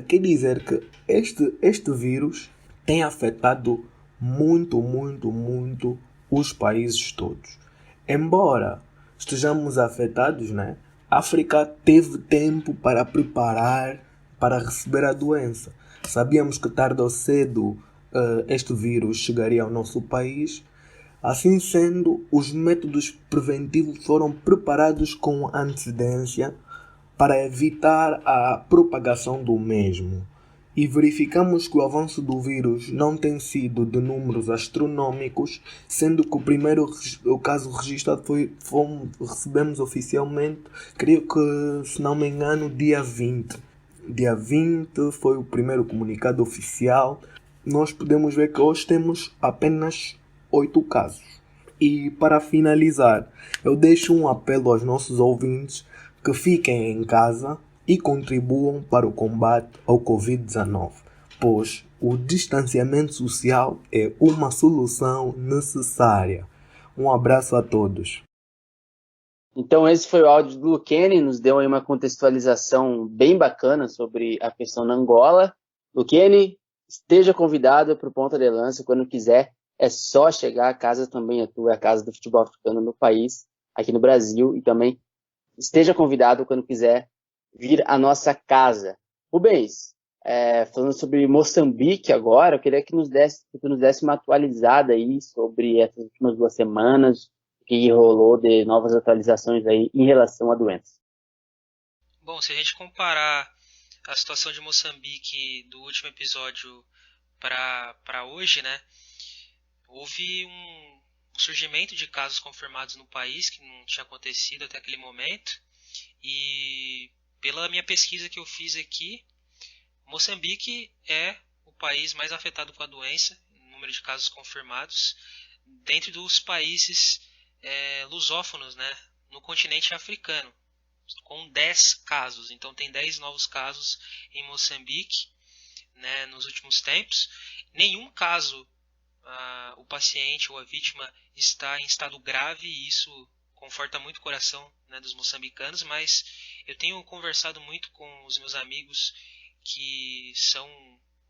Quer dizer que este vírus tem afetado muito os países todos. Embora estejamos afetados, né? A África teve tempo para preparar para receber a doença. Sabíamos que tarde ou cedo este vírus chegaria ao nosso país. Assim sendo, os métodos preventivos foram preparados com antecedência para evitar a propagação do mesmo. E verificamos que o avanço do vírus não tem sido de números astronómicos, sendo que o caso registrado recebemos oficialmente, creio que, se não me engano, dia 20. Dia 20 foi o primeiro comunicado oficial. Nós podemos ver que hoje temos apenas 8 casos. E para finalizar, eu deixo um apelo aos nossos ouvintes que fiquem em casa e contribuam para o combate ao Covid-19, pois o distanciamento social é uma solução necessária. Um abraço a todos. Então esse foi o áudio do Luquene, nos deu aí uma contextualização bem bacana sobre a questão na Angola. Luquene, esteja convidado para o Ponta de Lança quando quiser, é só chegar, a casa também é tua, é a casa do futebol africano no país, aqui no Brasil, e também esteja convidado quando quiser vir à nossa casa. Rubens, falando sobre Moçambique agora, eu queria que tu nos desse uma atualizada aí sobre essas últimas 2 semanas, o que rolou de novas atualizações aí em relação à doença. Bom, se a gente comparar a situação de Moçambique do último episódio para hoje, né, houve um surgimento de casos confirmados no país que não tinha acontecido até aquele momento. E pela minha pesquisa que eu fiz aqui, Moçambique é o país mais afetado com a doença, número de casos confirmados, dentre dos países lusófonos, né, no continente africano, com 10 casos. Então tem 10 novos casos em Moçambique, né, nos últimos tempos. Nenhum caso o paciente ou a vítima está em estado grave, e isso conforta muito o coração, né, dos moçambicanos, mas eu tenho conversado muito com os meus amigos que são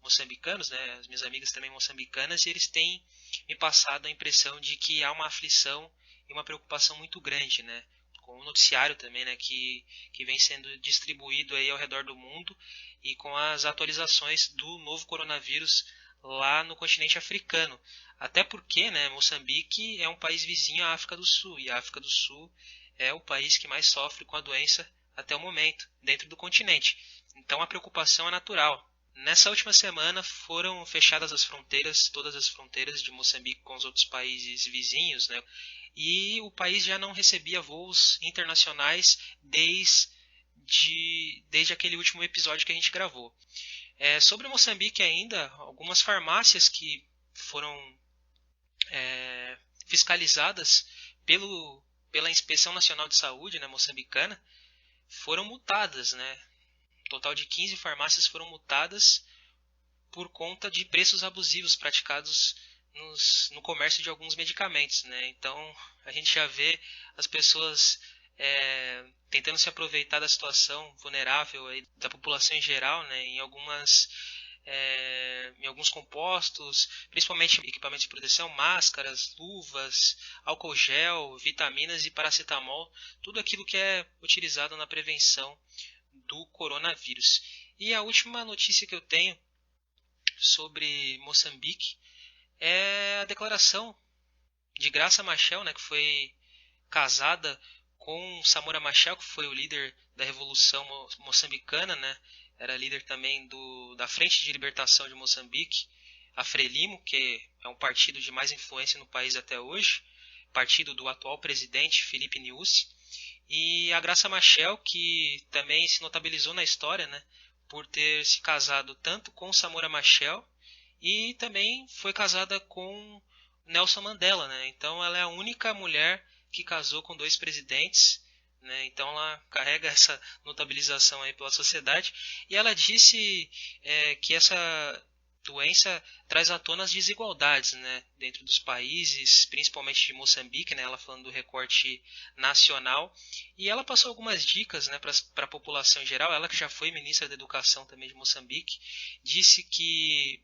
moçambicanos, né, as minhas amigas também moçambicanas, e eles têm me passado a impressão de que há uma aflição e uma preocupação muito grande, né, com o noticiário também, né, que vem sendo distribuído aí ao redor do mundo, e com as atualizações do novo coronavírus lá no continente africano. Até porque, né, Moçambique é um país vizinho à África do Sul, e a África do Sul é o país que mais sofre com a doença até o momento, dentro do continente. Então a preocupação é natural. Nessa última semana foram fechadas as fronteiras, todas as fronteiras de Moçambique com os outros países vizinhos, né, e o país já não recebia voos internacionais desde aquele último episódio que a gente gravou. Sobre Moçambique ainda, algumas farmácias que foram fiscalizadas pela Inspeção Nacional de Saúde, né, moçambicana, foram multadas, né? Um total de 15 farmácias foram multadas por conta de preços abusivos praticados no comércio de alguns medicamentos, né? Então a gente já vê as pessoas tentando se aproveitar da situação vulnerável aí da população em geral, né, em alguns compostos, principalmente equipamentos de proteção, máscaras, luvas, álcool gel, vitaminas e paracetamol, tudo aquilo que é utilizado na prevenção do coronavírus. E a última notícia que eu tenho sobre Moçambique é a declaração de Graça Machel, né, que foi casada com Samora Machel, que foi o líder da Revolução Moçambicana, né, era líder também da Frente de Libertação de Moçambique, a Frelimo, que é um partido de mais influência no país até hoje, partido do atual presidente Filipe Nyusi, e a Graça Machel, que também se notabilizou na história, né, por ter se casado tanto com Samora Machel e também foi casada com Nelson Mandela, né? Então ela é a única mulher que casou com dois presidentes, né? Então ela carrega essa notabilização aí pela sociedade. E ela disse que essa doença traz à tona as desigualdades, né, dentro dos países, principalmente de Moçambique, né, ela falando do recorte nacional, e ela passou algumas dicas, né, para a população em geral. Ela que já foi ministra da Educação também de Moçambique, disse que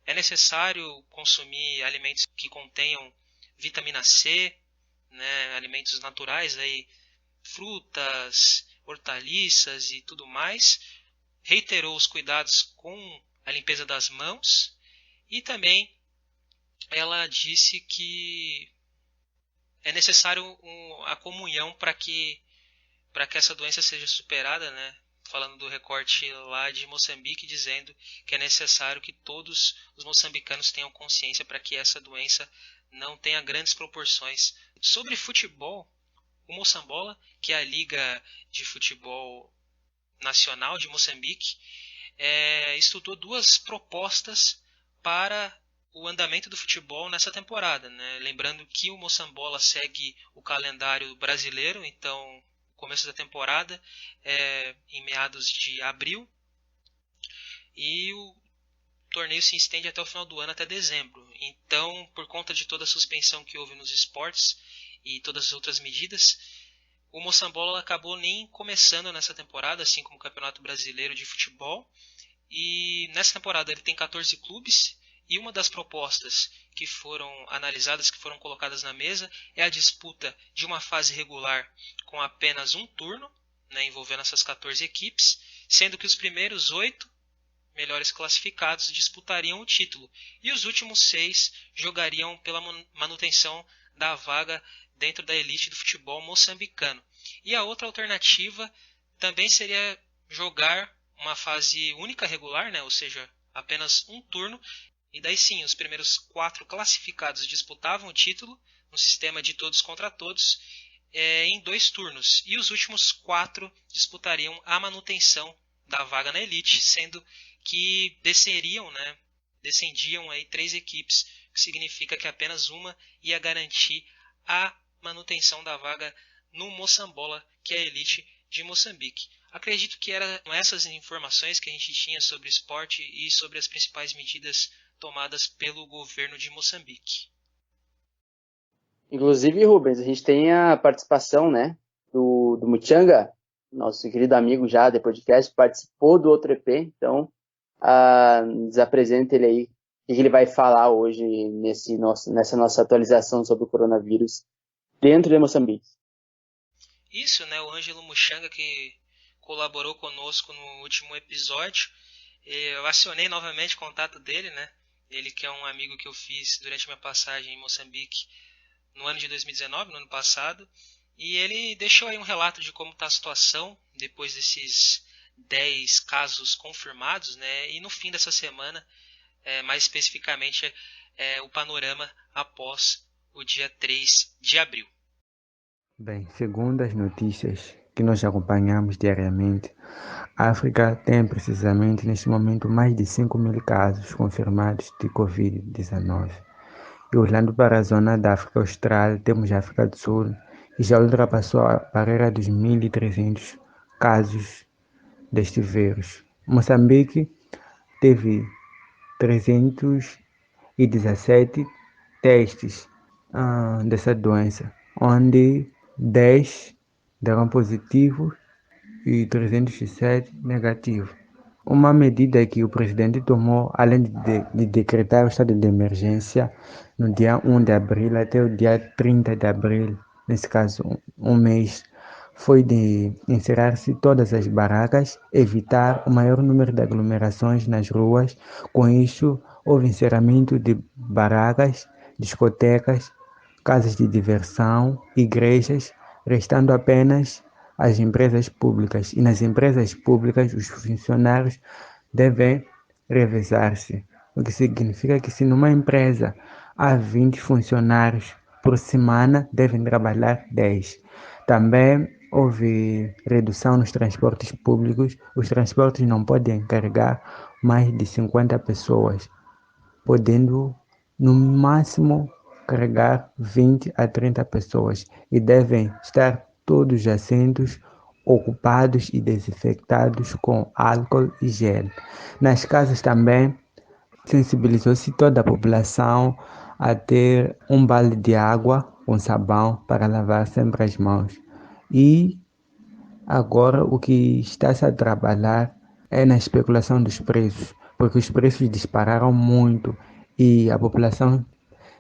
é necessário consumir alimentos que contenham vitamina C, né, alimentos naturais, aí, frutas, hortaliças e tudo mais. Reiterou os cuidados com a limpeza das mãos e também ela disse que é necessário a comunhão para que essa doença seja superada, né? Falando do recorte lá de Moçambique, dizendo que é necessário que todos os moçambicanos tenham consciência para que essa doença não tenha grandes proporções. Sobre futebol, o Moçambola, que é a liga de futebol nacional de Moçambique, estudou duas propostas para o andamento do futebol nessa temporada, né? Lembrando que o Moçambola segue o calendário brasileiro, então o começo da temporada é em meados de abril e o torneio se estende até o final do ano, até dezembro. Então, por conta de toda a suspensão que houve nos esportes e todas as outras medidas, o Moçambola acabou nem começando nessa temporada, assim como o Campeonato Brasileiro de Futebol. E nessa temporada ele tem 14 clubes e uma das propostas que foram analisadas, que foram colocadas na mesa, é a disputa de uma fase regular com apenas um turno, né, envolvendo essas 14 equipes, sendo que os primeiros 8 melhores classificados disputariam o título e os últimos 6 jogariam pela manutenção da vaga dentro da elite do futebol moçambicano. E a outra alternativa também seria jogar uma fase única regular, né? Ou seja, apenas um turno, e daí sim, os primeiros 4 classificados disputavam o título, no sistema de todos contra todos, em 2 turnos, e os últimos 4 disputariam a manutenção da vaga na elite, sendo que descendiam aí 3 equipes, o que significa que apenas uma ia garantir a manutenção da vaga no Moçambola, que é a elite de Moçambique. Acredito que eram essas informações que a gente tinha sobre o esporte e sobre as principais medidas tomadas pelo governo de Moçambique. Inclusive, Rubens, a gente tem a participação, né, do Muchanga, nosso querido amigo já de podcast, participou do outro EP, então nos apresenta ele aí, o que ele vai falar hoje nessa nossa atualização sobre o coronavírus dentro de Moçambique. Isso, né, o Ângelo Muchanga, que colaborou conosco no último episódio, eu acionei novamente o contato dele, né, ele que é um amigo que eu fiz durante minha passagem em Moçambique no ano de 2019, no ano passado, e ele deixou aí um relato de como está a situação depois desses 10 casos confirmados, né? E no fim dessa semana, mais especificamente, o panorama após o dia 3 de abril. Bem, segundo as notícias que nós acompanhamos diariamente, a África tem precisamente neste momento mais de 5.000 casos confirmados de Covid-19. E olhando para a zona da África Austral, temos a África do Sul, que já ultrapassou a barreira dos 1.300 casos deste vírus. Moçambique teve 317 testes dessa doença, onde 10 deram positivo e 307 negativo. Uma medida que o presidente tomou, além de decretar o estado de emergência no dia 1 de abril até o dia 30 de abril, nesse caso um mês, foi de encerrar-se todas as barracas, evitar o maior número de aglomerações nas ruas. Com isso, houve encerramento de barracas, discotecas, casas de diversão, igrejas, restando apenas as empresas públicas. E nas empresas públicas, os funcionários devem revezar-se, o que significa que se numa empresa há 20 funcionários por semana, devem trabalhar 10. Também houve redução nos transportes públicos. Os transportes não podem carregar mais de 50 pessoas, podendo no máximo carregar 20 a 30 pessoas, e devem estar todos os assentos ocupados e desinfectados com álcool e gel. Nas casas também sensibilizou-se toda a população a ter um balde de água com sabão para lavar sempre as mãos. E agora o que está-se a trabalhar é na especulação dos preços, porque os preços dispararam muito e a população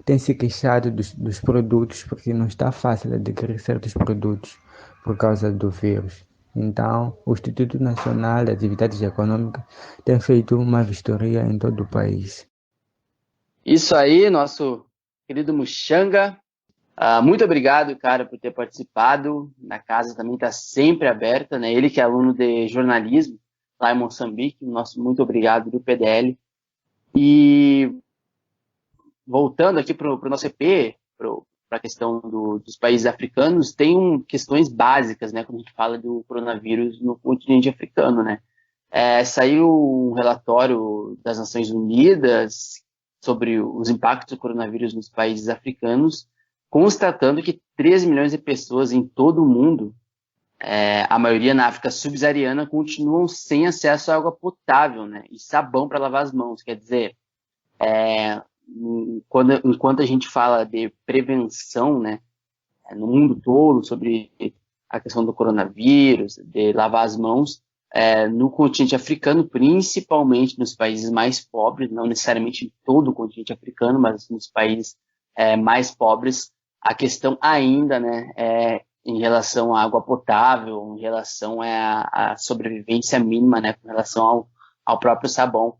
tem se queixado dos produtos, porque não está fácil adquirir certos produtos por causa do vírus. Então, o Instituto Nacional de Atividades Econômicas tem feito uma vistoria em todo o país. Isso aí, nosso querido Muxanga. Muito obrigado, cara, por ter participado. A casa também está sempre aberta, né? Ele que é aluno de jornalismo lá em Moçambique. Nosso muito obrigado do PDL. E voltando aqui para o nosso EP, para a questão dos países africanos, tem questões básicas, né, quando a gente fala do coronavírus no continente africano, né? Saiu um relatório das Nações Unidas sobre os impactos do coronavírus nos países africanos, constatando que 13 milhões de pessoas em todo o mundo, a maioria na África subsaariana, continuam sem acesso à água potável, né, e sabão para lavar as mãos. Quer dizer, enquanto a gente fala de prevenção, né, no mundo todo, sobre a questão do coronavírus, de lavar as mãos, no continente africano, principalmente nos países mais pobres, não necessariamente em todo o continente africano, mas nos países mais pobres, a questão ainda, né, em relação à água potável, em relação à sobrevivência mínima, né, com relação ao próprio sabão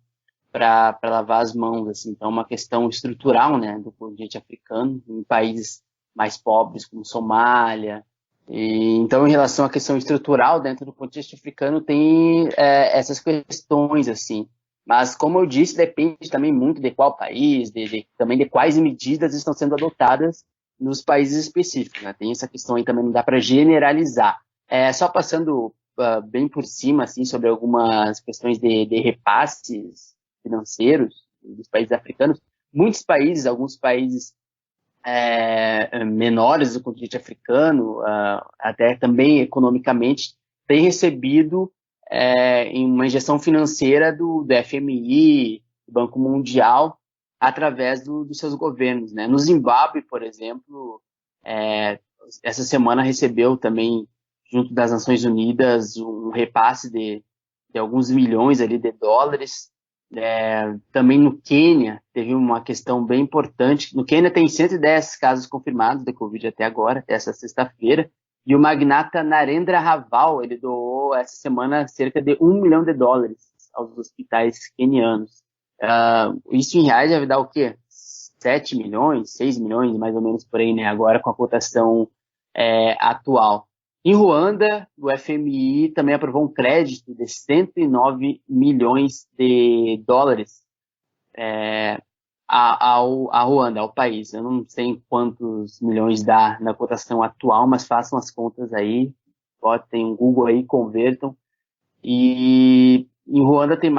para lavar as mãos, assim. Então, é uma questão estrutural, né, do continente africano, em países mais pobres, como Somália. Então, em relação à questão estrutural dentro do continente africano, tem essas questões, assim. Mas, como eu disse, depende também muito de qual país, também de quais medidas estão sendo adotadas nos países específicos, né? Tem essa questão aí também, não dá para generalizar. Só passando bem por cima, assim, sobre algumas questões de repasses financeiros dos países africanos. Muitos países, alguns países menores do continente africano, até também economicamente, têm recebido em uma injeção financeira do FMI, do Banco Mundial, através dos seus governos, né? No Zimbábue, por exemplo, essa semana recebeu também, junto das Nações Unidas, um repasse de alguns milhões ali de dólares. Também no Quênia teve uma questão bem importante. No Quênia tem 110 casos confirmados de Covid até agora, até essa sexta-feira, e o magnata Narendra Raval, ele doou essa semana cerca de $1 milhão aos hospitais quenianos. Isso em reais deve dar o quê? 7 milhões, 6 milhões, mais ou menos por aí, né? Agora com a cotação atual. Em Ruanda, o FMI também aprovou um crédito de 109 milhões de dólares a Ruanda, ao país. Eu não sei quantos milhões dá na cotação atual, mas façam as contas aí, botem um Google aí, convertam. E em Ruanda tem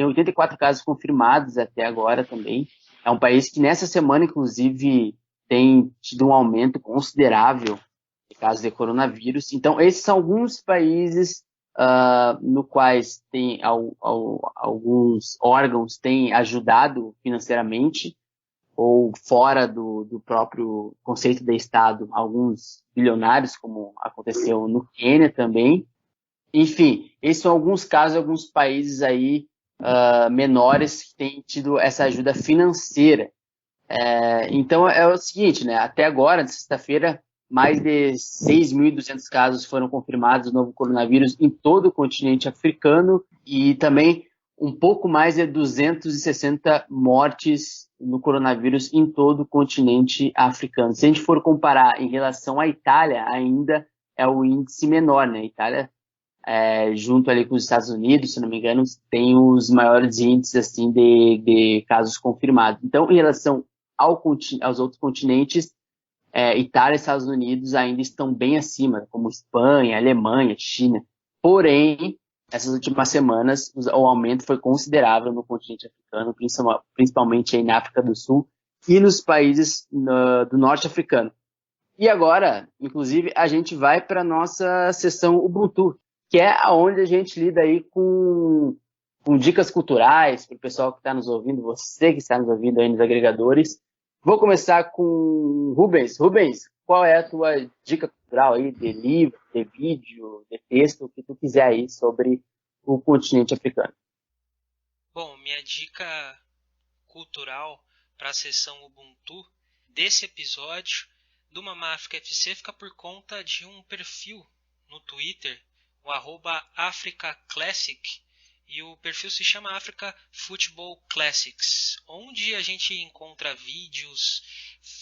84 casos confirmados até agora também. É um país que nessa semana, inclusive, tem tido um aumento considerável de casos de coronavírus. Então, esses são alguns países no quais tem alguns órgãos têm ajudado financeiramente, ou fora do próprio conceito de Estado, alguns bilionários, como aconteceu no Quênia também. Enfim, esses são alguns casos, alguns países aí menores que têm tido essa ajuda financeira. Então, é o seguinte, né? Até agora, na sexta-feira, mais de 6.200 casos foram confirmados do novo coronavírus em todo o continente africano, e também um pouco mais de 260 mortes no coronavírus em todo o continente africano. Se a gente for comparar em relação à Itália, ainda é o índice menor, né? A Itália, junto ali com os Estados Unidos, se não me engano, tem os maiores índices assim, de casos confirmados. Então, em relação aos outros continentes, Itália e Estados Unidos ainda estão bem acima, como Espanha, Alemanha, China. Porém, essas últimas semanas, o aumento foi considerável no continente africano, principalmente aí na África do Sul e nos países do norte africano. E agora, inclusive, a gente vai para a nossa sessão Ubuntu, que é onde a gente lida aí com dicas culturais para o pessoal que está nos ouvindo, você que está nos ouvindo aí nos agregadores. Vou começar com Rubens. Rubens, qual é a tua dica cultural aí, de livro, de vídeo, de texto, o que tu quiser aí sobre o continente africano? Bom, minha dica cultural para a sessão Ubuntu desse episódio do Mama África FC fica por conta de um perfil no Twitter, o @AfricaClassic, e o perfil se chama Africa Football Classics, onde a gente encontra vídeos,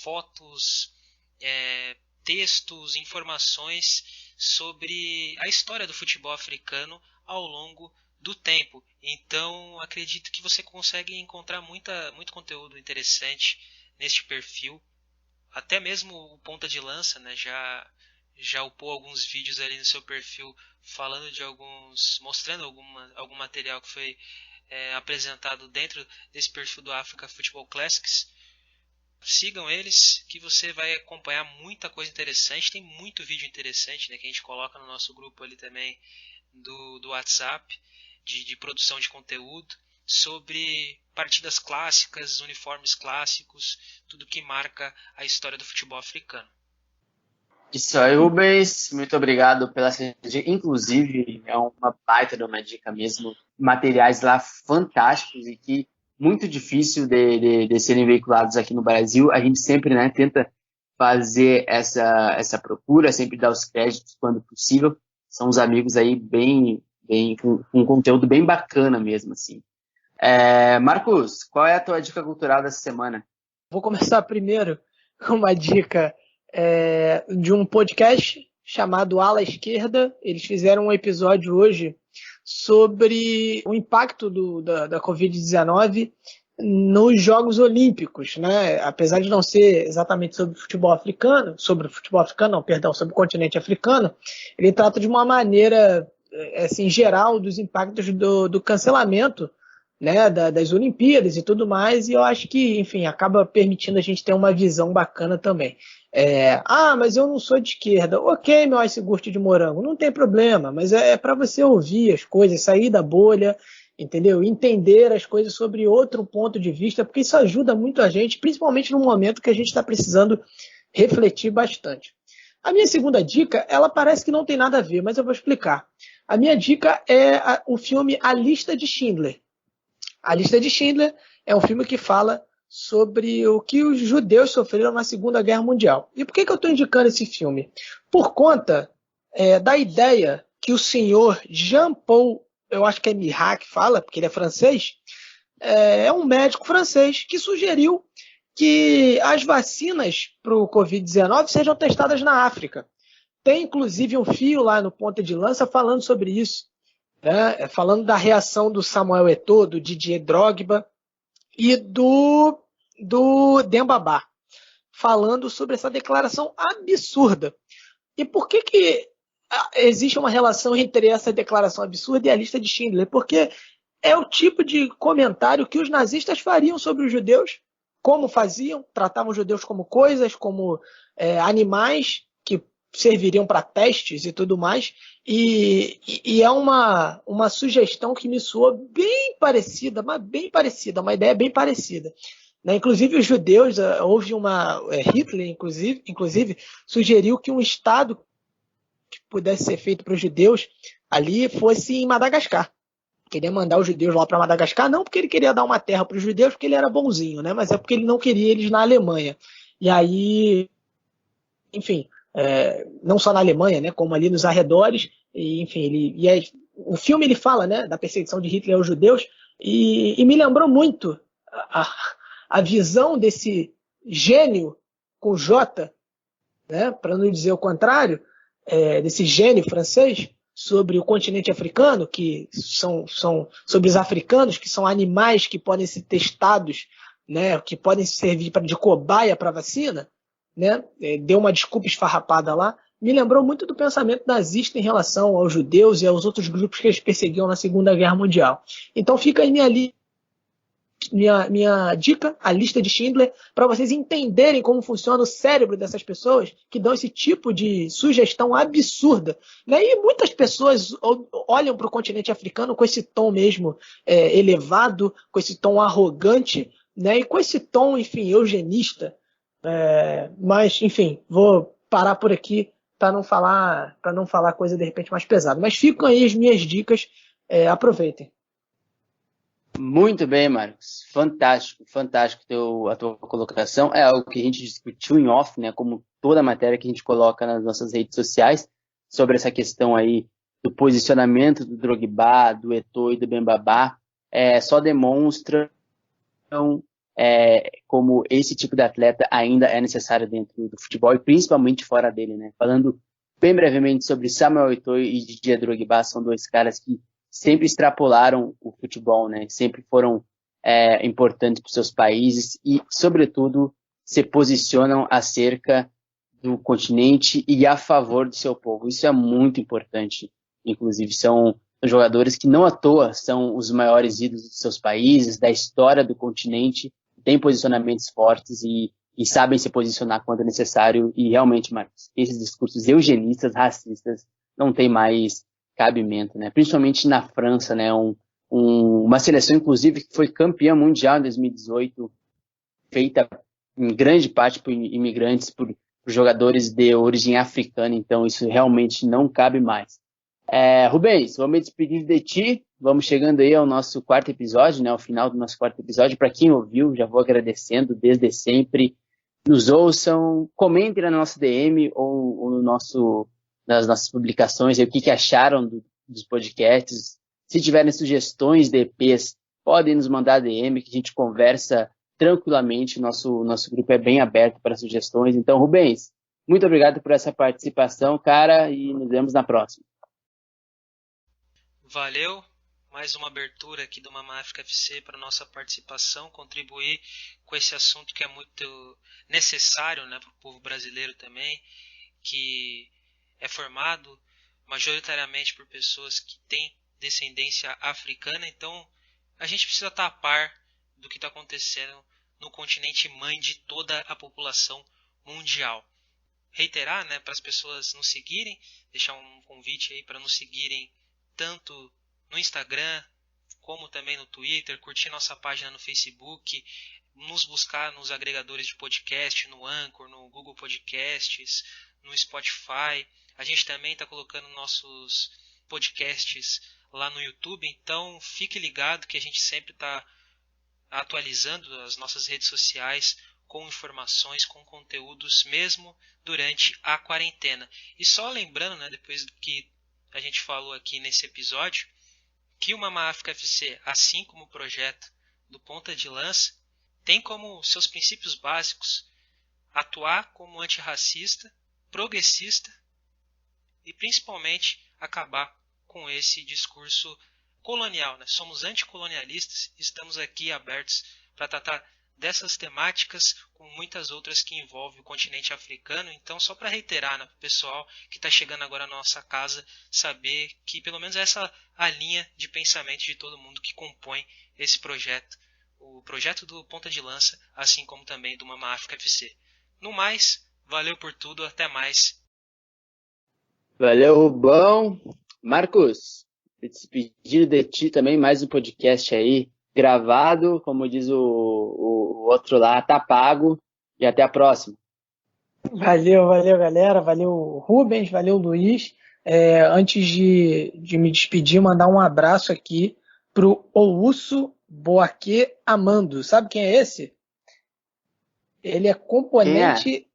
fotos, textos, informações sobre a história do futebol africano ao longo do tempo. Então, acredito que você consegue encontrar muito conteúdo interessante neste perfil. Até mesmo o Ponta de Lança, né, já upou alguns vídeos ali no seu perfil falando de mostrando algum material que foi apresentado dentro desse perfil do Africa Football Classics. Sigam eles que você vai acompanhar muita coisa interessante. Tem muito vídeo interessante, né, que a gente coloca no nosso grupo ali também do WhatsApp de produção de conteúdo sobre partidas clássicas, uniformes clássicos, tudo que marca a história do futebol africano. Isso aí, Rubens, muito obrigado pela dica. Inclusive, é uma baita de uma dica mesmo. Materiais lá fantásticos e que muito difícil de serem veiculados aqui no Brasil. A gente sempre, né, tenta fazer essa procura, sempre dar os créditos quando possível. São uns amigos aí com um conteúdo bem bacana mesmo, assim. Marcos, qual é a tua dica cultural dessa semana? Vou começar primeiro com uma dica de um podcast chamado Ala Esquerda. Eles fizeram um episódio hoje sobre o impacto da Covid-19 nos Jogos Olímpicos, né? Apesar de não ser exatamente sobre o futebol africano, sobre o continente africano, ele trata de uma maneira assim, geral dos impactos do cancelamento, né, das Olimpíadas e tudo mais, e eu acho que, enfim, acaba permitindo a gente ter uma visão bacana também. Mas eu não sou de esquerda. Ok, meu iogurte de morango, não tem problema, mas é para você ouvir as coisas, sair da bolha, entendeu? Entender as coisas sobre outro ponto de vista, porque isso ajuda muito a gente, principalmente no momento que a gente está precisando refletir bastante. A minha segunda dica, ela parece que não tem nada a ver, mas eu vou explicar. A minha dica é o filme A Lista de Schindler. A Lista de Schindler é um filme que fala sobre o que os judeus sofreram na Segunda Guerra Mundial. E por que eu estou indicando esse filme? Por conta da ideia que o senhor Jean-Paul, eu acho que é Mirac fala, porque ele é francês, é um médico francês que sugeriu que as vacinas para o Covid-19 sejam testadas na África. Tem, inclusive, um fio lá no Ponta de Lança falando sobre isso, né? Falando da reação do Samuel Eto'o, do Didier Drogba e do Demba Ba, falando sobre essa declaração absurda. E por que existe uma relação entre essa declaração absurda e a lista de Schindler? Porque é o tipo de comentário que os nazistas fariam sobre os judeus, como faziam, tratavam os judeus como coisas, como animais que serviriam para testes e tudo mais, e é uma sugestão que me soa bem parecida, uma ideia bem parecida. Né? Inclusive os judeus, houve Hitler, inclusive, sugeriu que um estado que pudesse ser feito para os judeus ali fosse em Madagascar. Queria mandar os judeus lá para Madagascar, não porque ele queria dar uma terra para os judeus, porque ele era bonzinho, né? Mas é porque ele não queria eles na Alemanha. E aí, enfim, não só na Alemanha, né? Como ali nos arredores. E, enfim, o filme ele fala, né, da perseguição de Hitler aos judeus, E me lembrou muito a visão desse gênio com J, né, para não dizer o contrário, desse gênio francês sobre o continente africano, que são sobre os africanos, que são animais que podem ser testados, né, que podem servir de cobaia para vacina, né, deu uma desculpa esfarrapada lá, me lembrou muito do pensamento nazista em relação aos judeus e aos outros grupos que eles perseguiam na Segunda Guerra Mundial. Então fica aí minha dica, a lista de Schindler, para vocês entenderem como funciona o cérebro dessas pessoas que dão esse tipo de sugestão absurda. Né? E muitas pessoas olham para o continente africano com esse tom mesmo elevado, com esse tom arrogante, né? E com esse tom, enfim, eugenista. Mas, enfim, vou parar por aqui para não falar coisa de repente mais pesada. Mas ficam aí as minhas dicas, aproveitem. Muito bem, Marcos. Fantástico a tua colocação. É algo que a gente discutiu em off, né? Como toda a matéria que a gente coloca nas nossas redes sociais, sobre essa questão aí do posicionamento do Drogba, do Eto'o e do Bembabá, só demonstram como esse tipo de atleta ainda é necessário dentro do futebol e principalmente fora dele, né? Falando bem brevemente sobre Samuel Eto'o e Didier Drogba, são dois caras que sempre extrapolaram o futebol, né? Sempre foram importantes para os seus países e, sobretudo, se posicionam acerca do continente e a favor do seu povo. Isso é muito importante. Inclusive, são jogadores que não à toa são os maiores ídolos dos seus países, da história do continente, têm posicionamentos fortes e sabem se posicionar quando é necessário. E realmente, Marcos, esses discursos eugenistas, racistas, não tem mais cabimento, né? Principalmente na França, né? Uma seleção, inclusive, que foi campeã mundial em 2018, feita em grande parte por imigrantes, por jogadores de origem africana, então isso realmente não cabe mais. Rubens, vou me despedir de ti, vamos chegando aí ao nosso quarto episódio, né? Ao final do nosso quarto episódio. Para quem ouviu, já vou agradecendo desde sempre. Nos ouçam, comentem na nossa DM ou no nas nossas publicações, o que acharam dos podcasts. Se tiverem sugestões de EPs, podem nos mandar DM, que a gente conversa tranquilamente. Nosso grupo é bem aberto para sugestões. Então, Rubens, muito obrigado por essa participação, cara, e nos vemos na próxima. Valeu, mais uma abertura aqui do Mama África FC para nossa participação, contribuir com esse assunto que é muito necessário, né, para o povo brasileiro também, que é formado majoritariamente por pessoas que têm descendência africana. Então a gente precisa estar a par do que está acontecendo no continente mãe de toda a população mundial. Reiterar, né, para as pessoas nos seguirem, deixar um convite aí para nos seguirem tanto no Instagram como também no Twitter, curtir nossa página no Facebook, nos buscar nos agregadores de podcast, no Anchor, no Google Podcasts, no Spotify. A gente também está colocando nossos podcasts lá no YouTube, então fique ligado que a gente sempre está atualizando as nossas redes sociais com informações, com conteúdos, mesmo durante a quarentena. E só lembrando, né, depois do que a gente falou aqui nesse episódio, que o Mama África FC, assim como o projeto do Ponta de Lança, tem como seus princípios básicos atuar como antirracista, progressista e principalmente acabar com esse discurso colonial, né? Somos anticolonialistas e estamos aqui abertos para tratar dessas temáticas com muitas outras que envolvem o continente africano. Então, só para reiterar, né, pessoal que está chegando agora na nossa casa, saber que pelo menos essa é a linha de pensamento de todo mundo que compõe esse projeto, o projeto do Ponta de Lança, assim como também do Mama África FC. No mais, valeu por tudo, até mais. Valeu, Rubão. Marcos, despedir de ti também, mais um podcast aí gravado, como diz o outro lá, tá pago, e até a próxima. Valeu, galera, valeu Rubens, valeu Luiz. Antes de me despedir, mandar um abraço aqui pro Ousso Boaque Amando. Sabe quem é esse? Ele é componente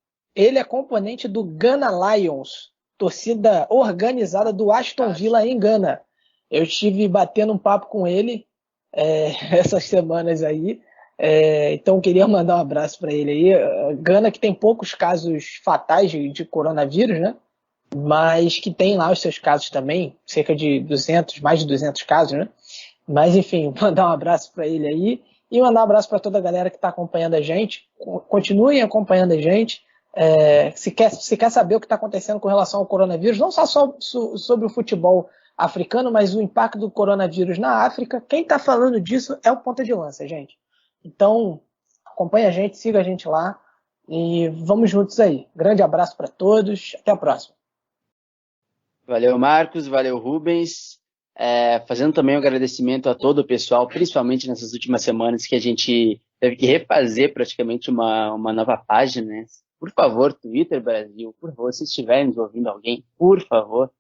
do Ghana Lions, torcida organizada do Aston Villa em Gana. Eu estive batendo um papo com ele essas semanas aí. Então queria mandar um abraço para ele aí. Gana, que tem poucos casos fatais de coronavírus, né? Mas que tem lá os seus casos também, cerca de 200, mais de 200 casos, né? Mas enfim, mandar um abraço para ele aí e mandar um abraço para toda a galera que está acompanhando a gente. Continuem acompanhando a gente. Se quer saber o que está acontecendo com relação ao coronavírus, não só sobre o futebol africano, mas o impacto do coronavírus na África, quem está falando disso é o Ponta de Lança, gente. Então, acompanha a gente, siga a gente lá e vamos juntos aí. Grande abraço para todos, até a próxima. Valeu, Marcos, valeu, Rubens. Fazendo também um agradecimento a todo o pessoal, principalmente nessas últimas semanas que a gente teve que refazer praticamente uma nova página, né? Por favor, Twitter Brasil, por favor, se estiverem nos ouvindo alguém, por favor,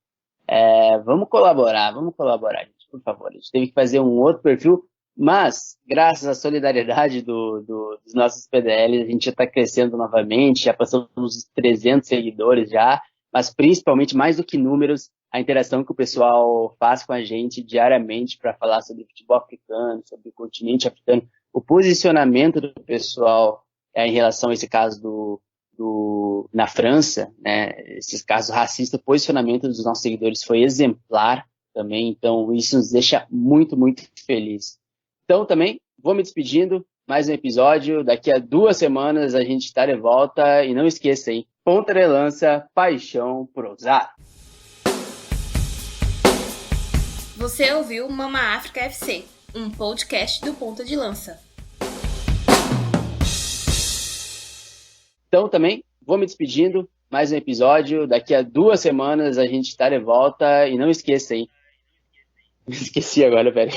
vamos colaborar, gente, por favor. A gente teve que fazer um outro perfil, mas, graças à solidariedade dos nossos PDLs, a gente já está crescendo novamente, já passamos os 300 seguidores já, mas principalmente, mais do que números, a interação que o pessoal faz com a gente diariamente para falar sobre futebol africano, sobre o continente africano, o posicionamento do pessoal em relação a esse caso na França, né, esses casos racistas, o posicionamento dos nossos seguidores foi exemplar também, então isso nos deixa muito, muito feliz. Então também vou me despedindo, mais um episódio, daqui a 2 semanas a gente está de volta e não esqueça, hein, Ponta de Lança, paixão por ousar. Você ouviu Mama África FC, um podcast do Ponta de Lança. Então também vou me despedindo, mais um episódio, daqui a 2 semanas a gente está de volta e não esqueça, hein. Me esqueci agora, velho.